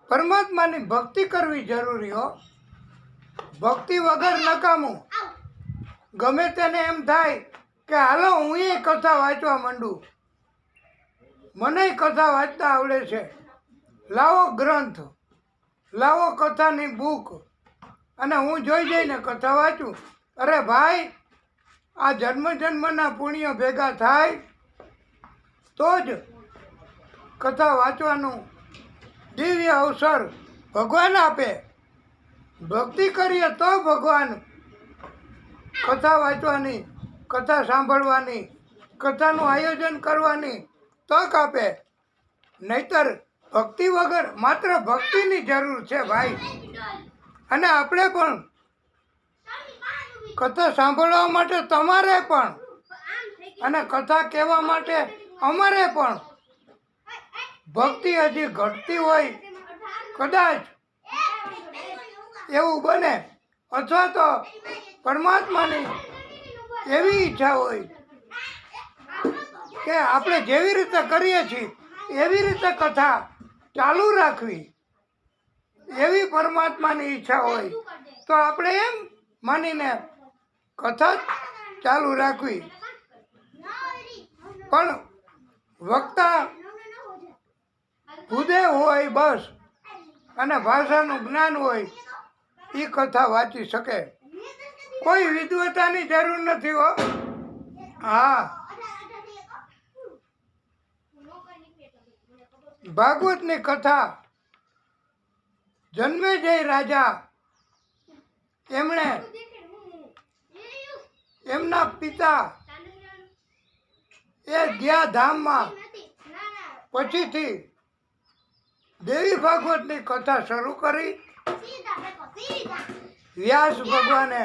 પરમાત્માની ભક્તિ કરવી જરૂરી હો. ભક્તિ વગર નકામું. ગમે તેને એમ થાય કે હાલો હું એ કથા વાંચવા માંડું, મને કથા વાંચતા આવડે છે, લાવો ગ્રંથ, લાવો કથાની બુક, અને હું જોઈ જઈને કથા વાંચું. અરે ભાઈ, આ જન્મ જન્મના પુણ્ય ભેગા થાય તો જ કથા વાંચવાનું દિવ્ય અવસર ભગવાન આપે. ભક્તિ કરીએ તો ભગવાન કથા વાંચવાની, કથા સાંભળવાની, કથાનું આયોજન કરવાની તક આપે. નહીતર ભક્તિ વગર, માત્ર ભક્તિની જરૂર છે ભાઈ. અને આપણે પણ કથા સાંભળવા માટે તમારે પણ, અને કથા કહેવા માટે અમારે પણ ભક્તિ હજી ઘટતી હોય, કદાચ એવું બને, અથવા તો પરમાત્માની એવી ઈચ્છા હોય કે આપણે જેવી રીતે કરીએ છીએ એવી રીતે કથા ચાલુ રાખવી, એવી પરમાત્માની ઈચ્છા હોય તો આપણે એમ માનીને કથા ચાલુ રાખવી. પણ વક્તા ભૂદેવ હોય બસ, અને ભાષાનું જ્ઞાન હોય એ કથા વાંચી શકે. કોઈ વિદ્વતાની જરૂર નથી હો. હા, ભાગવતની કથા જન્મેજય રાજા, એમણે એમના પિતા એ ગયા ધામમાં, પછીથી દેવી ભાગવતની કથા શરૂ કરી. વ્યાસ ભગવાને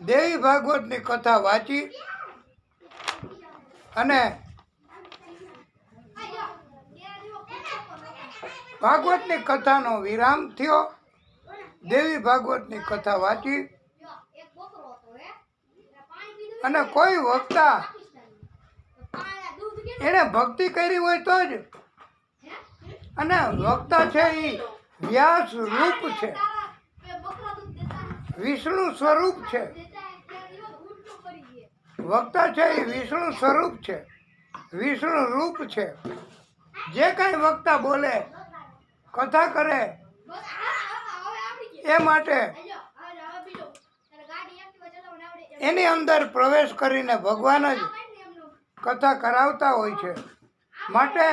દેવી ભાગવતની કથા વાંચી અને ભાગવતની કથાનો વિરામ થયો. દેવી ભાગવતની કથા વાંચી અને કોઈ વક્તા એને ભક્તિ કરી હોય તો જ. અને વક્તા છે એ વ્યાસ રૂપ છે, વિષ્ણુ સ્વરૂપ છે. વક્તા છે એ વિષ્ણુ સ્વરૂપ છે, વિષ્ણુ રૂપ છે. જે કાંઈ વક્તા બોલે, કથા કરે, એ માટે એની અંદર પ્રવેશ કરીને ભગવાન જ કથા કરાવતા હોય છે. માટે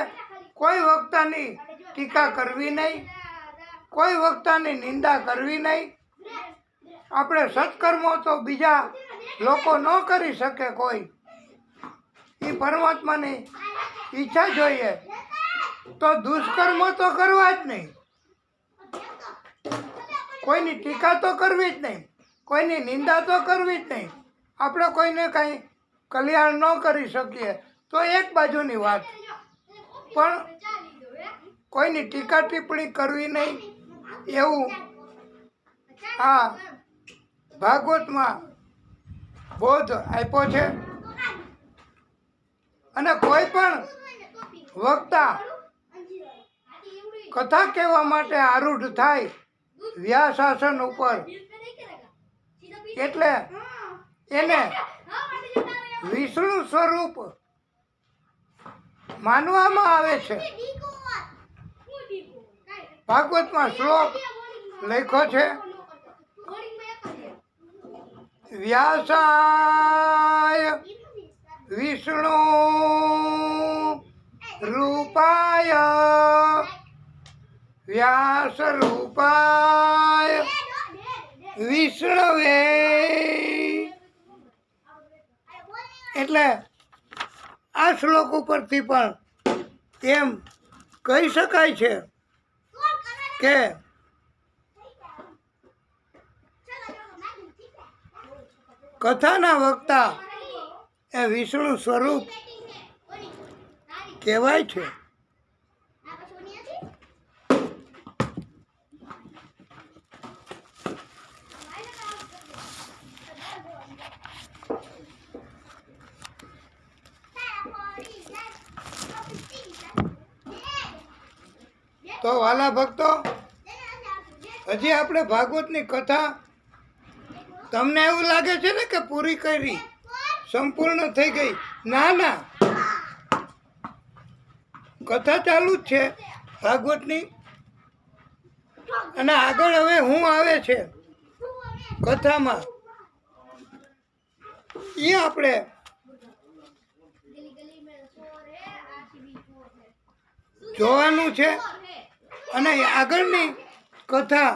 કોઈ વક્તાની ટીકા કરવી નહીં, કોઈ વક્તાની નિંદા કરવી નહીં. આપણે સત્કર્મો તો બીજા લોકો ન કરી શકે કોઈ, એ પરમાત્માની ઈચ્છા જોઈએ તો દુષ્કર્મો તો કરવા જ નહીં, કોઈની ટીકા તો કરવી જ નહીં, કોઈની નિંદા તો કરવી જ નહીં. આપણે કોઈને કાંઈ કલ્યાણ ન કરી શકીએ તો એક બાજુની વાત, પણ કોઈની ટીકા ટિપ્પણી કરવી નહીં એવું આ ભાગવતમાં બોધ આપ્યો છે. અને કોઈ પણ વક્તા કથા કહેવા માટે આરૂઢ થાય વ્યાસાસન ઉપર, એટલે એને વિષ્ણુ સ્વરૂપ માનવામાં આવે છે. ભાગવતમાં શ્લોક લખ્યો છે, વ્યાસાય વિષ્ણુ રૂપાય વ્યાસ રૂપાય વિષ્ણવે. એટલે આ શ્લોક ઉપરથી પણ એમ કહી શકાય છે કે કથાના વક્તા એ વિષ્ણુ સ્વરૂપ કહેવાય છે. તો વાલા ભક્તો, હજી આપણે ભાગવતની કથા તમને એવું લાગે છે ને કે પૂરી કરી, સંપૂર્ણ થઈ ગઈ? ના ના, કથા ચાલુ જ છે ભાગવતની. અને આગળ હવે હું આવે છે કથામાં એ આપણે જોવાનું છે. અને આગળની કથા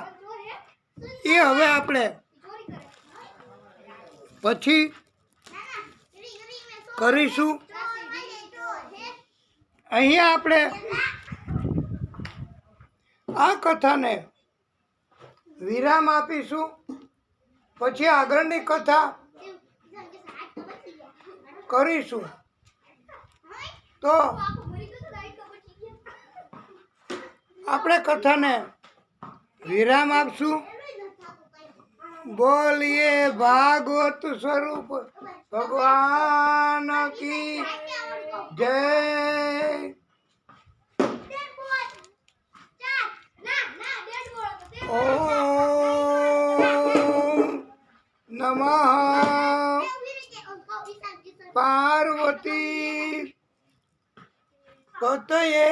એ હવે આપણે પછી કરીશું. અહીંયા આપણે આ કથાને વિરામ આપીશું. પછી આગળની કથા કરીશું. તો આપણે કથાને વિરામ આપશું. બોલીએ ભાગવત સ્વરૂપ ભગવાન કી જય. ઓમ નમઃ પાર્વતી પતયે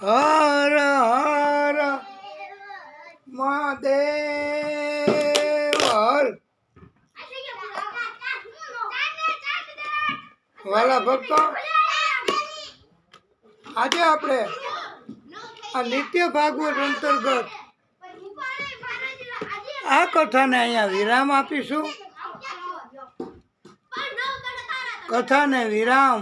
હર હર મહાદેવ હર. વાલા ભક્તો, આજે આપણે આ નિત્ય ભાગવત અંતર્ગત આ કથાને અહીંયા વિરામ આપીશું. કથાને વિરામ.